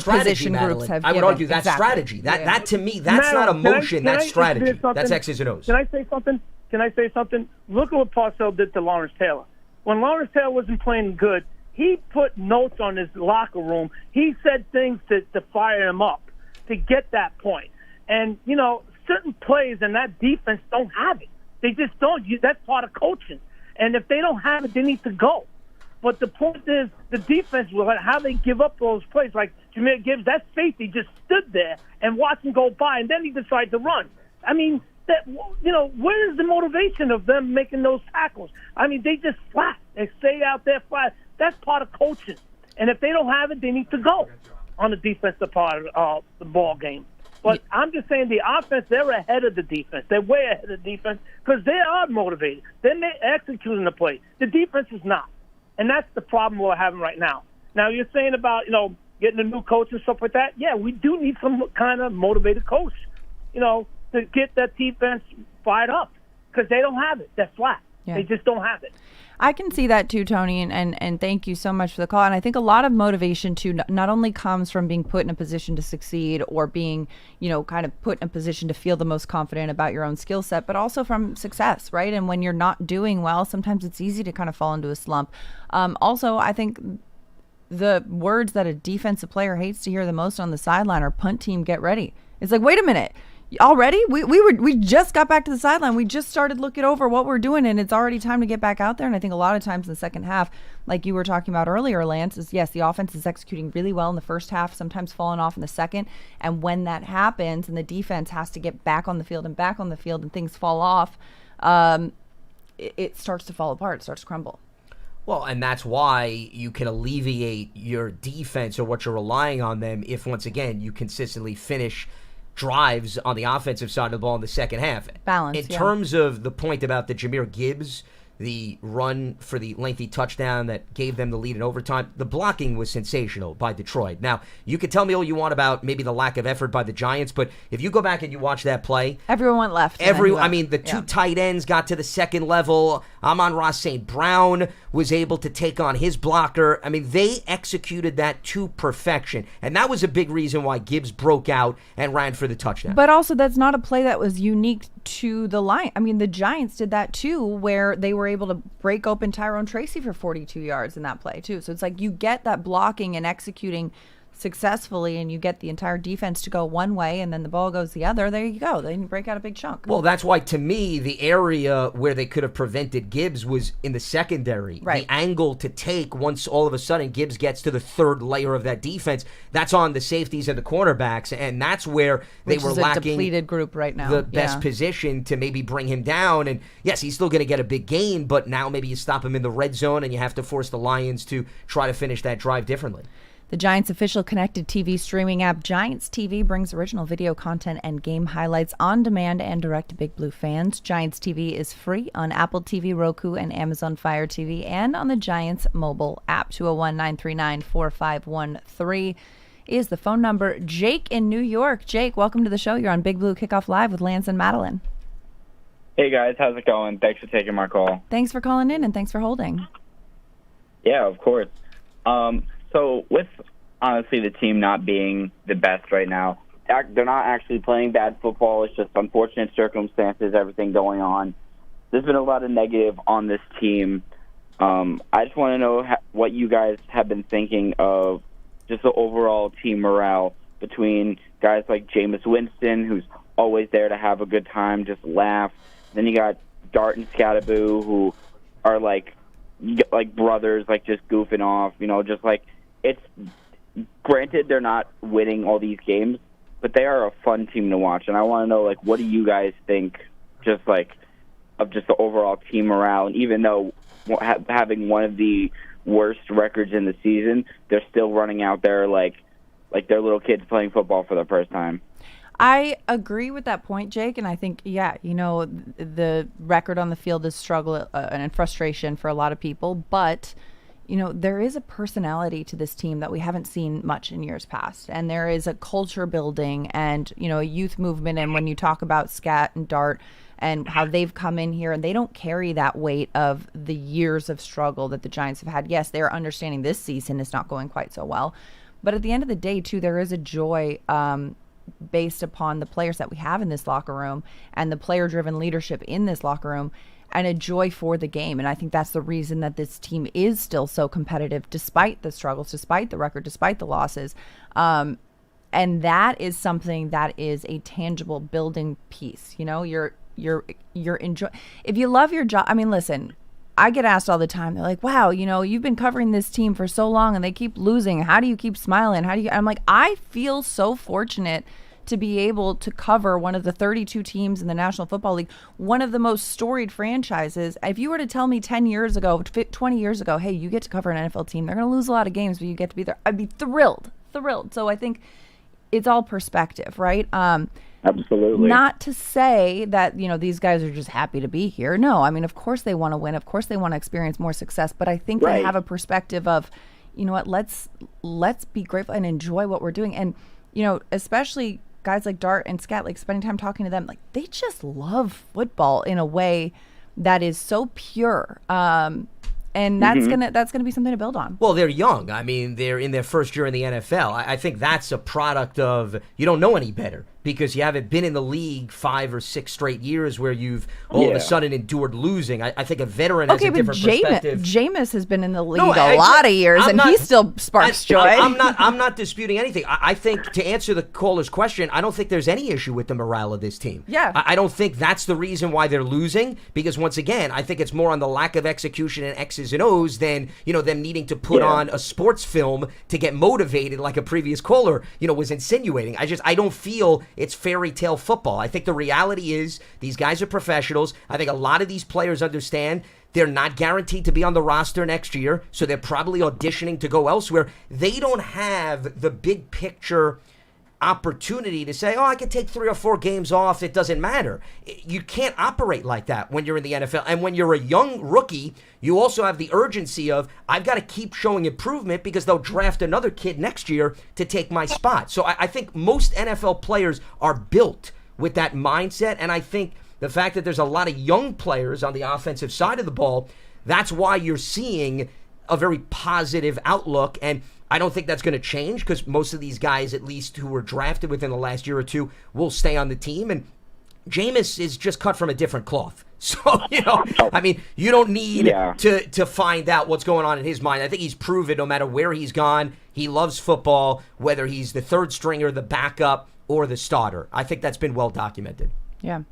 position groups have. I would argue that's strategy. That to me, that's not emotion. That's strategy. That's X's and O's. Can I say something? Look at what Parcells did to Lawrence Taylor. When Lawrence Taylor wasn't playing good, he put notes on his locker room. He said things to fire him up, to get that point. And, certain plays in that defense don't have it. They just don't. That's part of coaching. And if they don't have it, they need to go. But the point is, the defense, how they give up those plays, like Jahmyr Gibbs, that safety just stood there and watched him go by, and then he decided to run. I mean, where is the motivation of them making those tackles? I mean, they just flat. They stay out there flat. That's part of coaching. And if they don't have it, they need to go on the defensive part of the ball game. But I'm just saying the offense, they're ahead of the defense. They're way ahead of the defense because they are motivated. They're executing the play. The defense is not. And that's the problem we're having right now. Now, you're saying about, getting a new coach and stuff like that. Yeah, we do need some kind of motivated coach, to get that defense fired up because they don't have it. They're flat. Yeah. They just don't have it. I can see that too, Tony, and thank you so much for the call. And I think a lot of motivation too not only comes from being put in a position to succeed or being, kind of put in a position to feel the most confident about your own skill set, but also from success, right? And when you're not doing well, sometimes it's easy to kind of fall into a slump. Also, I think the words that a defensive player hates to hear the most on the sideline are punt team, get ready. It's like, wait a minute. Already? We just got back to the sideline. We just started looking over what we're doing, and it's already time to get back out there. And I think a lot of times in the second half, like you were talking about earlier, Lance, is yes, the offense is executing really well in the first half, sometimes falling off in the second. And when that happens and the defense has to get back on the field and things fall off, it starts to fall apart. It starts to crumble. Well, and that's why you can alleviate your defense or what you're relying on them if, once again, you consistently finish drives on the offensive side of the ball in the second half. Balance. In terms of the point about the Jahmyr Gibbs, the run for the lengthy touchdown that gave them the lead in overtime, the blocking was sensational by Detroit. Now, you can tell me all you want about maybe the lack of effort by the Giants, but if you go back and you watch that play, everyone went left. The two tight ends got to the second level. Amon-Ra St. Brown was able to take on his blocker. I mean, they executed that to perfection, and that was a big reason why Gibbs broke out and ran for the touchdown. But also, that's not a play that was unique to the Lions. I mean, the Giants did that too, where they were able to break open Tyrone Tracy for 42 yards in that play too. So it's like you get that blocking and executing successfully, and you get the entire defense to go one way, and then the ball goes the other. There you go. Then you break out a big chunk. Well, that's why, to me, the area where they could have prevented Gibbs was in the secondary. Right. The angle to take once all of a sudden Gibbs gets to the third layer of that defense, that's on the safeties and the cornerbacks, and that's where they were lacking a depleted group right now. The best position to maybe bring him down. And yes, he's still going to get a big gain, but now maybe you stop him in the red zone and you have to force the Lions to try to finish that drive differently. The Giants' official connected TV streaming app, Giants TV, brings original video content and game highlights on demand and direct to Big Blue fans. Giants TV is free on Apple TV, Roku, and Amazon Fire TV, and on the Giants mobile app. 201-939-4513 is the phone number. Jake in New York. Jake, welcome to the show. You're on Big Blue Kickoff Live with Lance and Madelyn. Hey, guys. How's it going? Thanks for taking my call. Thanks for calling in, and thanks for holding. Yeah, of course. So with, honestly, the team not being the best right now, they're not actually playing bad football. It's just unfortunate circumstances, everything going on. There's been a lot of negative on this team. I just want to know what you guys have been thinking of just the overall team morale between guys like Jameis Winston, who's always there to have a good time, just laugh. Then you got Dart and Scattaboo, who are like brothers, like just goofing off, just like it's granted they're not winning all these games, but they are a fun team to watch. And I want to know, like, what do you guys think just like of just the overall team morale? And even though having one of the worst records in the season, they're still running out there like they're little kids playing football for the first time. I agree with that point, Jake, and I think, the record on the field is struggle and frustration for a lot of people, but, there is a personality to this team that we haven't seen much in years past, and there is a culture building and, a youth movement, and when you talk about Scat and Dart and how they've come in here, and they don't carry that weight of the years of struggle that the Giants have had. Yes, they are understanding this season is not going quite so well, but at the end of the day, too, there is a joy based upon the players that we have in this locker room and the player-driven leadership in this locker room, and a joy for the game. And I think that's the reason that this team is still so competitive despite the struggles, despite the record, despite the losses. And that is something that is a tangible building piece. You're enjoy. If you love your job, I mean, listen, I get asked all the time. They're like, wow, you've been covering this team for so long and they keep losing. How do you keep smiling? I'm like, I feel so fortunate to be able to cover one of the 32 teams in the National Football League, one of the most storied franchises. If you were to tell me 10 years ago, 20 years ago, hey, you get to cover an NFL team, they're going to lose a lot of games, but you get to be there, I'd be thrilled. So I think it's all perspective, right? Absolutely. Not to say that, these guys are just happy to be here. No, I mean, of course they want to win. Of course they want to experience more success. But I think they have a perspective of, let's be grateful and enjoy what we're doing. And, especially guys like Dart and Scat, like spending time talking to them, like they just love football in a way that is so pure. And that's gonna be something to build on. Well, they're young. I mean, they're in their first year in the NFL. I think that's a product of you don't know any better because you haven't been in the league 5 or 6 straight years where you've all of a sudden endured losing. I think a veteran has a different perspective. Jameis has been in the league a lot of years, and he still sparks joy. I'm not disputing anything. I think to answer the caller's question, I don't think there's any issue with the morale of this team. Yeah. I don't think that's the reason why they're losing because, once again, I think it's more on the lack of execution and X's and O's than, them needing to put on a sports film to get motivated like a previous caller, was insinuating. I don't feel it's fairy tale football. I think the reality is these guys are professionals. I think a lot of these players understand they're not guaranteed to be on the roster next year, so they're probably auditioning to go elsewhere. They don't have the big picture opportunity to say, I can take 3 or 4 games off. It doesn't matter. You can't operate like that when you're in the NFL. And when you're a young rookie, you also have the urgency of, I've got to keep showing improvement because they'll draft another kid next year to take my spot. So I think most NFL players are built with that mindset. And I think the fact that there's a lot of young players on the offensive side of the ball, that's why you're seeing a very positive outlook. And I don't think that's going to change because most of these guys, at least who were drafted within the last year or two, will stay on the team. And Jameis is just cut from a different cloth. So, I mean, you don't need to find out what's going on in his mind. I think he's proven no matter where he's gone, he loves football, whether he's the third stringer, the backup, or the starter. I think that's been well documented. Yeah.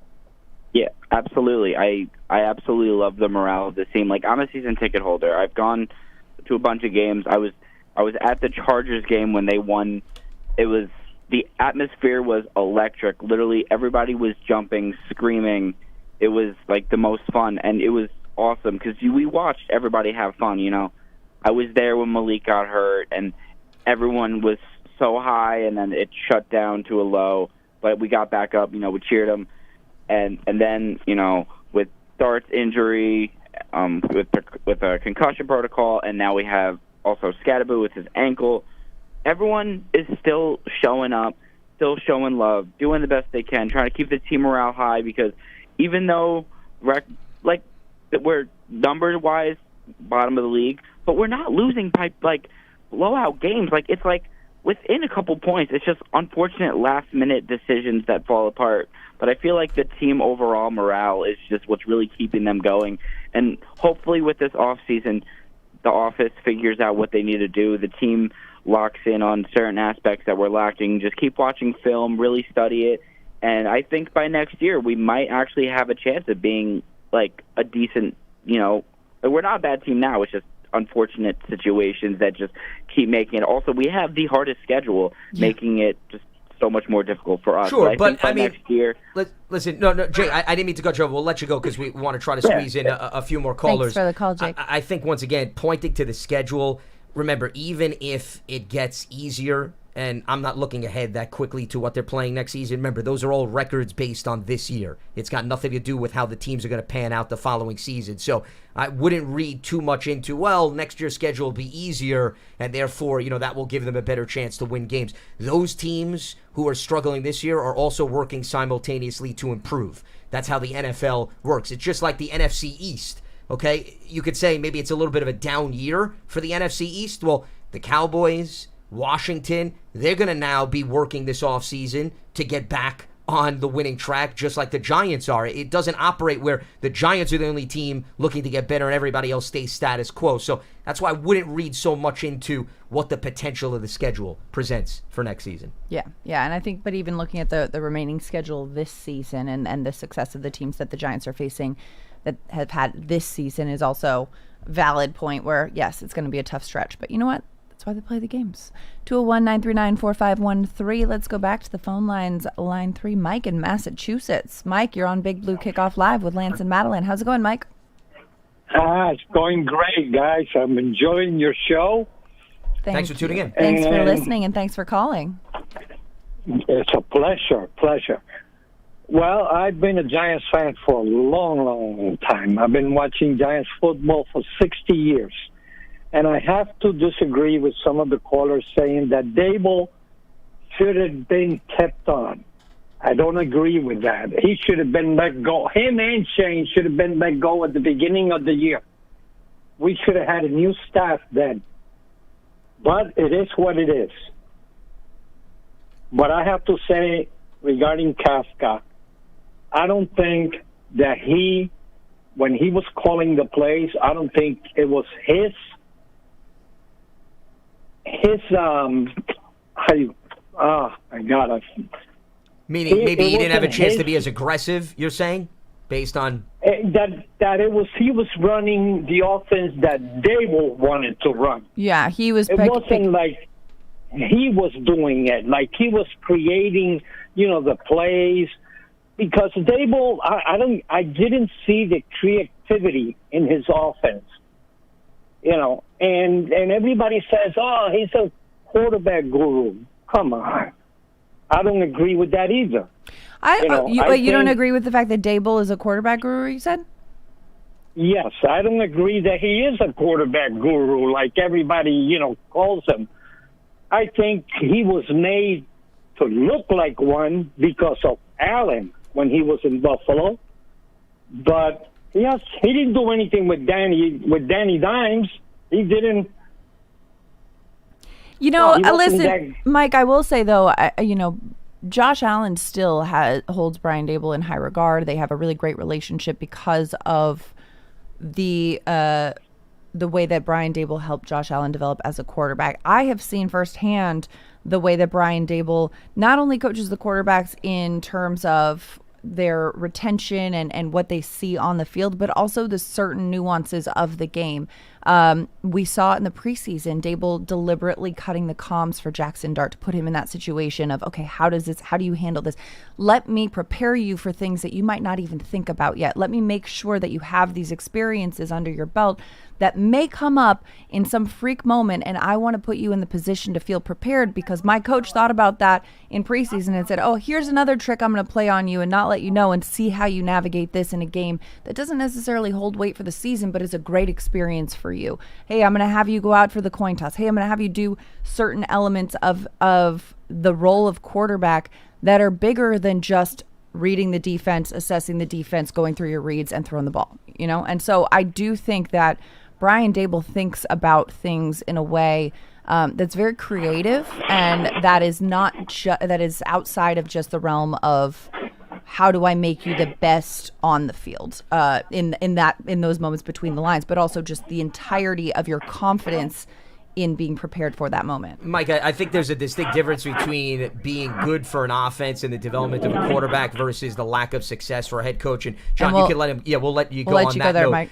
Yeah, absolutely. I absolutely love the morale of the team. Like, I'm a season ticket holder. I've gone to a bunch of games. I was at the Chargers game when they won. The atmosphere was electric. Literally, everybody was jumping, screaming. It was like the most fun, and it was awesome because we watched everybody have fun. I was there when Malik got hurt, and everyone was so high, and then it shut down to a low. But we got back up. We cheered them, and then with Dart's injury, with a concussion protocol, and now we have also Scadaboo with his ankle. Everyone is still showing up, still showing love, doing the best they can, trying to keep the team morale high, because even though we're number-wise bottom of the league, but we're not losing by blowout games. It's within a couple points. It's just unfortunate last-minute decisions that fall apart. But I feel like the team overall morale is just what's really keeping them going. And hopefully with this offseason, the office figures out what they need to do. The team locks in on certain aspects that we're lacking. Just keep watching film, really study it. And I think by next year we might actually have a chance of being a decent, we're not a bad team now. It's just unfortunate situations that just keep making it. Also, we have the hardest schedule, making it just so much more difficult for us. Sure, but I mean, next year. Listen, no, Jay, I didn't mean to cut you over. We'll let you go because we want to try to squeeze in a few more callers. Thanks for the call, Jake. I think, once again, pointing to the schedule, remember, even if it gets easier, and I'm not looking ahead that quickly to what they're playing next season. Remember, those are all records based on this year. It's got nothing to do with how the teams are going to pan out the following season. So I wouldn't read too much into, next year's schedule will be easier, and therefore, that will give them a better chance to win games. Those teams who are struggling this year are also working simultaneously to improve. That's how the NFL works. It's just like the NFC East, okay? You could say maybe it's a little bit of a down year for the NFC East. Well, the Cowboys, Washington, they're going to now be working this offseason to get back on the winning track, just like the Giants are. It doesn't operate where the Giants are the only team looking to get better and everybody else stays status quo. So that's why I wouldn't read so much into what the potential of the schedule presents for next season. Yeah, and I think, but even looking at the remaining schedule this season and the success of the teams that the Giants are facing that have had this season is also a valid point where, yes, it's going to be a tough stretch. But you know what? That's why they play the games. 201-939-4513. Let's go back to the phone lines. Line 3, Mike in Massachusetts. Mike, you're on Big Blue Kickoff Live with Lance and Madelyn. How's it going, Mike? It's going great, guys. I'm enjoying your show. Thanks for tuning in. Thanks for listening, and thanks for calling. It's a pleasure. Well, I've been a Giants fan for a long time. I've been watching Giants football for 60 years. And I have to disagree with some of the callers saying that Dable should have been kept on. I don't agree with that. He should have been let go. Him and Shane should have been let go at the beginning of the year. We should have had a new staff then. But it is what it is. But I have to say, regarding Kafka, I don't think that when he was calling the plays, I don't think it was his Meaning maybe he didn't have a chance to be as aggressive, you're saying, based on that he was running the offense that Dable wanted to run. Yeah, he was. It wasn't like he was doing it, like he was creating, the plays. Because Dable, I didn't see the creativity in his offense. And everybody says, he's a quarterback guru. Come on. I don't agree with that either. You don't agree with the fact that Dable is a quarterback guru, you said? Yes, I don't agree that he is a quarterback guru like everybody, calls him. I think he was made to look like one because of Allen when he was in Buffalo. But yes, he didn't do anything with Danny Dimes. He didn't. Listen, Mike, I will say, though, Josh Allen still holds Brian Dable in high regard. They have a really great relationship because of the way that Brian Dable helped Josh Allen develop as a quarterback. I have seen firsthand the way that Brian Dable not only coaches the quarterbacks in terms of their retention and what they see on the field, but also the certain nuances of the game. We saw in the preseason, Dable deliberately cutting the comms for Jackson Dart to put him in that situation of, okay, how do you handle this? Let me prepare you for things that you might not even think about yet. Let me make sure that you have these experiences under your belt that may come up in some freak moment, and I want to put you in the position to feel prepared because my coach thought about that in preseason and said, oh, here's another trick I'm going to play on you and not let you know and see how you navigate this in a game that doesn't necessarily hold weight for the season but is a great experience for you. Hey, I'm going to have you go out for the coin toss. Hey, I'm going to have you do certain elements of the role of quarterback that are bigger than just reading the defense, assessing the defense, going through your reads, and throwing the ball, And so I do think that Brian Dable thinks about things in a way that's very creative and that is not that is outside of just the realm of how do I make you the best on the field in those moments between the lines, but also just the entirety of your confidence in being prepared for that moment. Mike, I think there's a distinct difference between being good for an offense and the development of a quarterback versus the lack of success for a head coach. And John, you can let him. Yeah, we'll let you go on that note. Mike.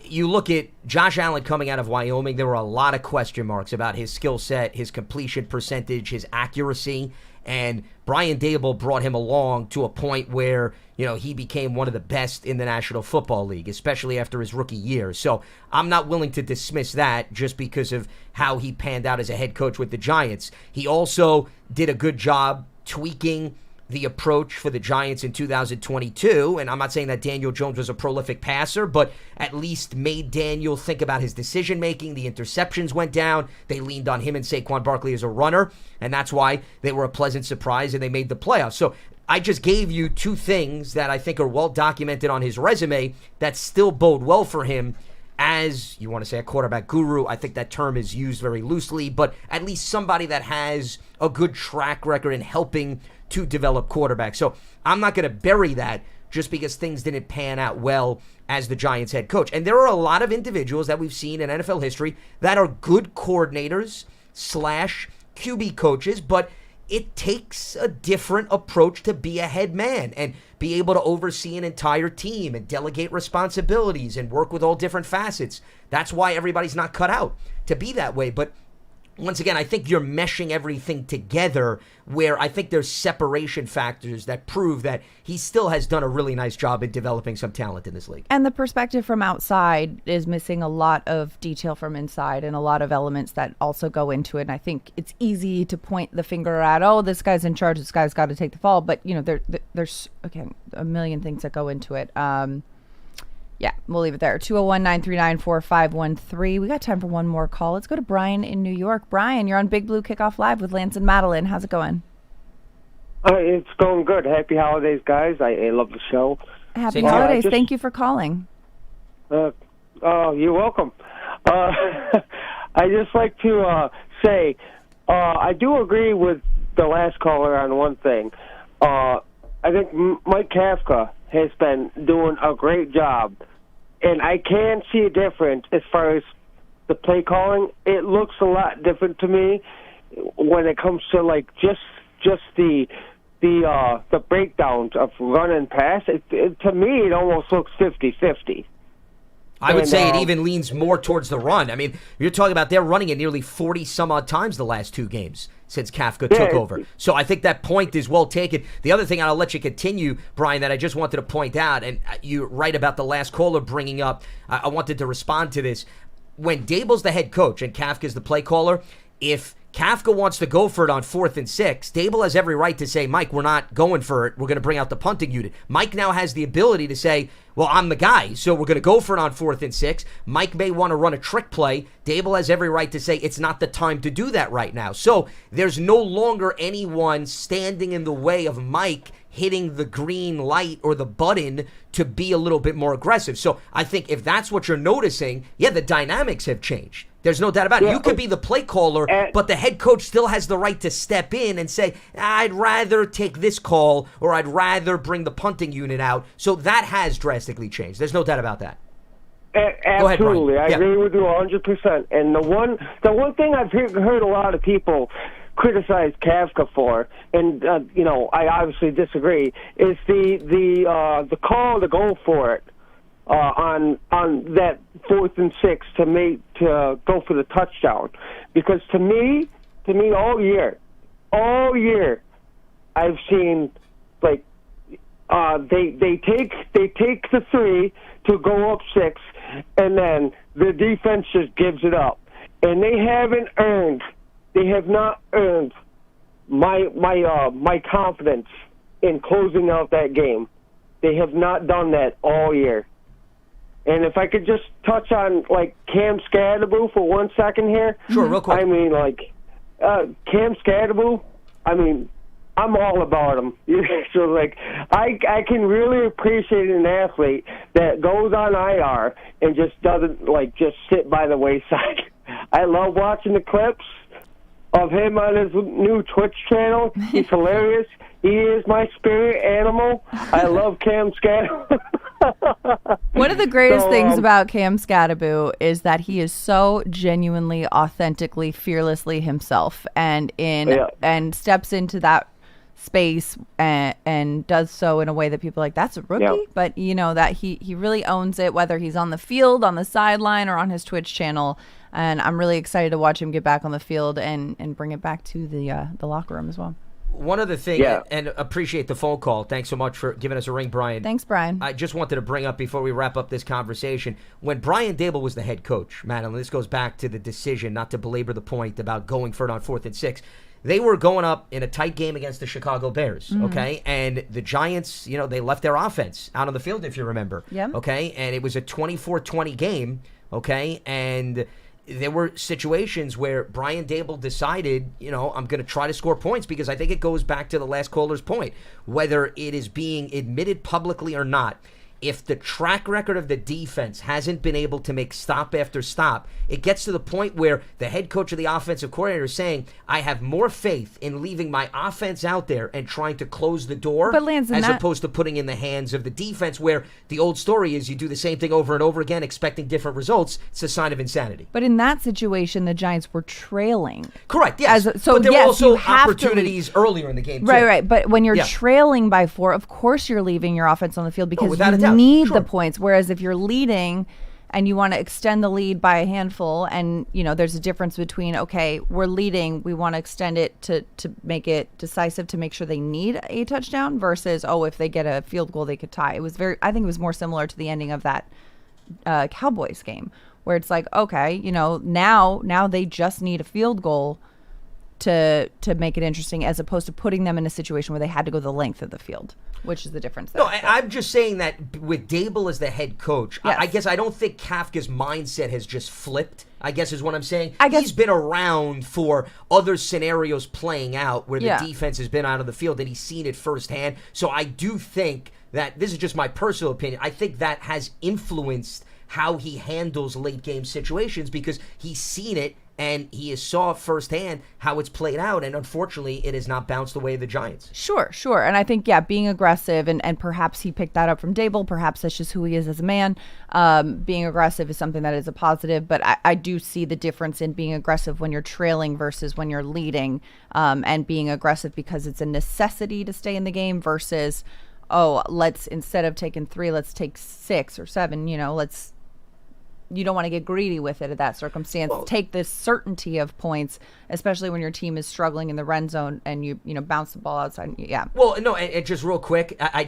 You look at Josh Allen coming out of Wyoming, there were a lot of question marks about his skill set, his completion percentage, his accuracy, and Brian Dable brought him along to a point where, he became one of the best in the National Football League, especially after his rookie year. So I'm not willing to dismiss that just because of how he panned out as a head coach with the Giants. He also did a good job tweaking the approach for the Giants in 2022, and I'm not saying that Daniel Jones was a prolific passer, but at least made Daniel think about his decision-making. The interceptions went down. They leaned on him and Saquon Barkley as a runner, and that's why they were a pleasant surprise and they made the playoffs. So I just gave you two things that I think are well documented on his resume that still bode well for him as, you want to say, a quarterback guru. I think that term is used very loosely, but at least somebody that has a good track record in helping to develop quarterbacks. So I'm not going to bury that just because things didn't pan out well as the Giants head coach. And there are a lot of individuals that we've seen in NFL history that are good coordinators / QB coaches, but it takes a different approach to be a head man and be able to oversee an entire team and delegate responsibilities and work with all different facets. That's why everybody's not cut out to be that way. But once again, I think you're meshing everything together where I think there's separation factors that prove that he still has done a really nice job in developing some talent in this league. And the perspective from outside is missing a lot of detail from inside and a lot of elements that also go into it. And I think it's easy to point the finger at, oh, this guy's in charge, this guy's got to take the fall. But, there's, again, a million things that go into it. Yeah, we'll leave it there. 201-939-4513. We got time for one more call. Let's go to Brian in New York. Brian, you're on Big Blue Kickoff Live with Lance and Madelyn. How's it going? It's going good. Happy holidays, guys. I love the show. Happy holidays. Thank you for calling. You're welcome. I just like to say I do agree with the last caller on one thing. I think Mike Kafka has been doing a great job, and I can see a difference as far as the play calling. It looks a lot different to me when it comes to just the breakdowns of run and pass. To me, it almost looks 50-50. I would say it even leans more towards the run. I mean, you're talking about they're running it nearly 40-some-odd times the last two games since Kafka took over. So I think that point is well taken. The other thing, and I'll let you continue, Brian, that I just wanted to point out, and you're right about the last caller bringing up, I wanted to respond to this. When Dable's the head coach and Kafka's the play caller, if Kafka wants to go for it on 4th and 6, Dable has every right to say, Mike, we're not going for it. We're going to bring out the punting unit. Mike now has the ability to say, well, I'm the guy, so we're going to go for it on 4th and 6. Mike may want to run a trick play. Dable has every right to say it's not the time to do that right now. So there's no longer anyone standing in the way of Mike hitting the green light or the button to be a little bit more aggressive. So I think if that's what you're noticing, yeah, the dynamics have changed. There's no doubt about it. You could be the play caller, but the head coach still has the right to step in and say, I'd rather take this call or I'd rather bring the punting unit out. So that has drastically changed. There's no doubt about that. Absolutely. Go ahead, I agree with you 100%. And the one thing I've heard a lot of people criticize Kafka for, and I obviously disagree, is the call to go for it on that 4th and 6 to go for the touchdown, because to me all year I've seen like they take the 3 to go up 6, and then the defense just gives it up, and they have not earned my confidence in closing out that game. They have not done that all year. And if I could just touch on like Cam Scadaboo for 1 second here. Sure, real quick. I mean, like Cam Scadaboo, I mean, I'm all about him. So, like, I can really appreciate an athlete that goes on IR and just doesn't, like, just sit by the wayside. I love watching the clips of him on his new Twitch channel. He's hilarious. He is my spirit animal. I love Cam Scadaboo. One of the greatest things about Cam Scadaboo is that he is so genuinely, authentically, fearlessly himself, and steps into that space and does so in a way that people are like, that's a rookie, but you know that he really owns it, whether he's on the field, on the sideline, or on his Twitch channel. And I'm really excited to watch him get back on the field and bring it back to the locker room as well. One other thing, and appreciate the phone call. Thanks so much for giving us a ring, Brian. Thanks, Brian. I just wanted to bring up before we wrap up this conversation, when Brian Daboll was the head coach, Madelyn, this goes back to the decision, not to belabor the point about going for it on 4th and 6. They were going up in a tight game against the Chicago Bears, okay? And the Giants, they left their offense out on the field, if you remember. Yeah. Okay? And it was a 24-20 game, okay? And there were situations where Brian Daboll decided, I'm going to try to score points, because I think it goes back to the last caller's point. Whether it is being admitted publicly or not, if the track record of the defense hasn't been able to make stop after stop, it gets to the point where the head coach of the offensive coordinator is saying, I have more faith in leaving my offense out there and trying to close the door opposed to putting in the hands of the defense, where the old story is you do the same thing over and over again expecting different results. It's a sign of insanity. But in that situation, the Giants were trailing. Correct, yes. But there were also opportunities earlier in the game, too. Right. But when you're trailing by 4, of course you're leaving your offense on the field, because you need the points. Whereas if you're leading and you want to extend the lead by a handful, and there's a difference between, okay, we're leading, we want to extend it to make it decisive, to make sure they need a touchdown, versus if they get a field goal they could tie. I think it was more similar to the ending of that Cowboys game, where it's like, okay, now they just need a field goal to make it interesting, as opposed to putting them in a situation where they had to go the length of the field, which is the difference there. No, I'm just saying that with Daboll as the head coach, I guess I don't think Kafka's mindset has just flipped, I guess is what I'm saying. He's been around for other scenarios playing out where the defense has been out of the field, and he's seen it firsthand. So I do think that, this is just my personal opinion, I think that has influenced how he handles late game situations, because he's seen it and he saw firsthand how it's played out, and unfortunately it has not bounced the way of the Giants. Sure. And I think, being aggressive, and perhaps he picked that up from Daboll, perhaps that's just who he is as a man. Being aggressive is something that is a positive, but I do see the difference in being aggressive when you're trailing versus when you're leading, and being aggressive because it's a necessity to stay in the game, versus, let's, instead of taking 3, let's take 6 or 7, you don't want to get greedy with it at that circumstance. Take this certainty of points, especially when your team is struggling in the red zone and you bounce the ball outside. Yeah. Well, no, and just real quick, I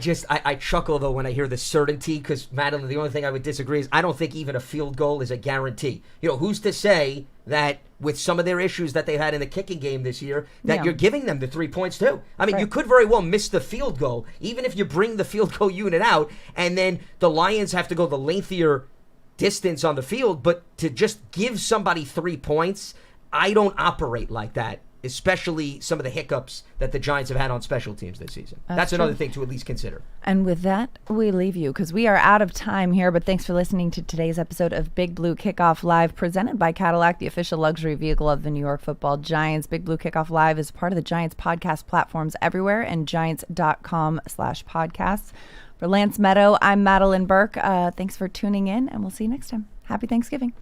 chuckle though when I hear the certainty, because Madelyn, the only thing I would disagree is I don't think even a field goal is a guarantee. Who's to say that with some of their issues that they've had in the kicking game this year, that you're giving them the 3 points too? I mean, you could very well miss the field goal, even if you bring the field goal unit out, and then the Lions have to go the lengthier distance on the field, but to just give somebody 3 points, I don't operate like that, especially some of the hiccups that the Giants have had on special teams this season. That's another thing to at least consider. And with that, we leave you, because we are out of time here, but thanks for listening to today's episode of Big Blue Kickoff Live, presented by Cadillac, the official luxury vehicle of the New York Football Giants. Big Blue Kickoff Live is part of the Giants podcast platforms everywhere, and giants.com/podcasts. For Lance Medow, I'm Madelyn Burke. Thanks for tuning in, and we'll see you next time. Happy Thanksgiving.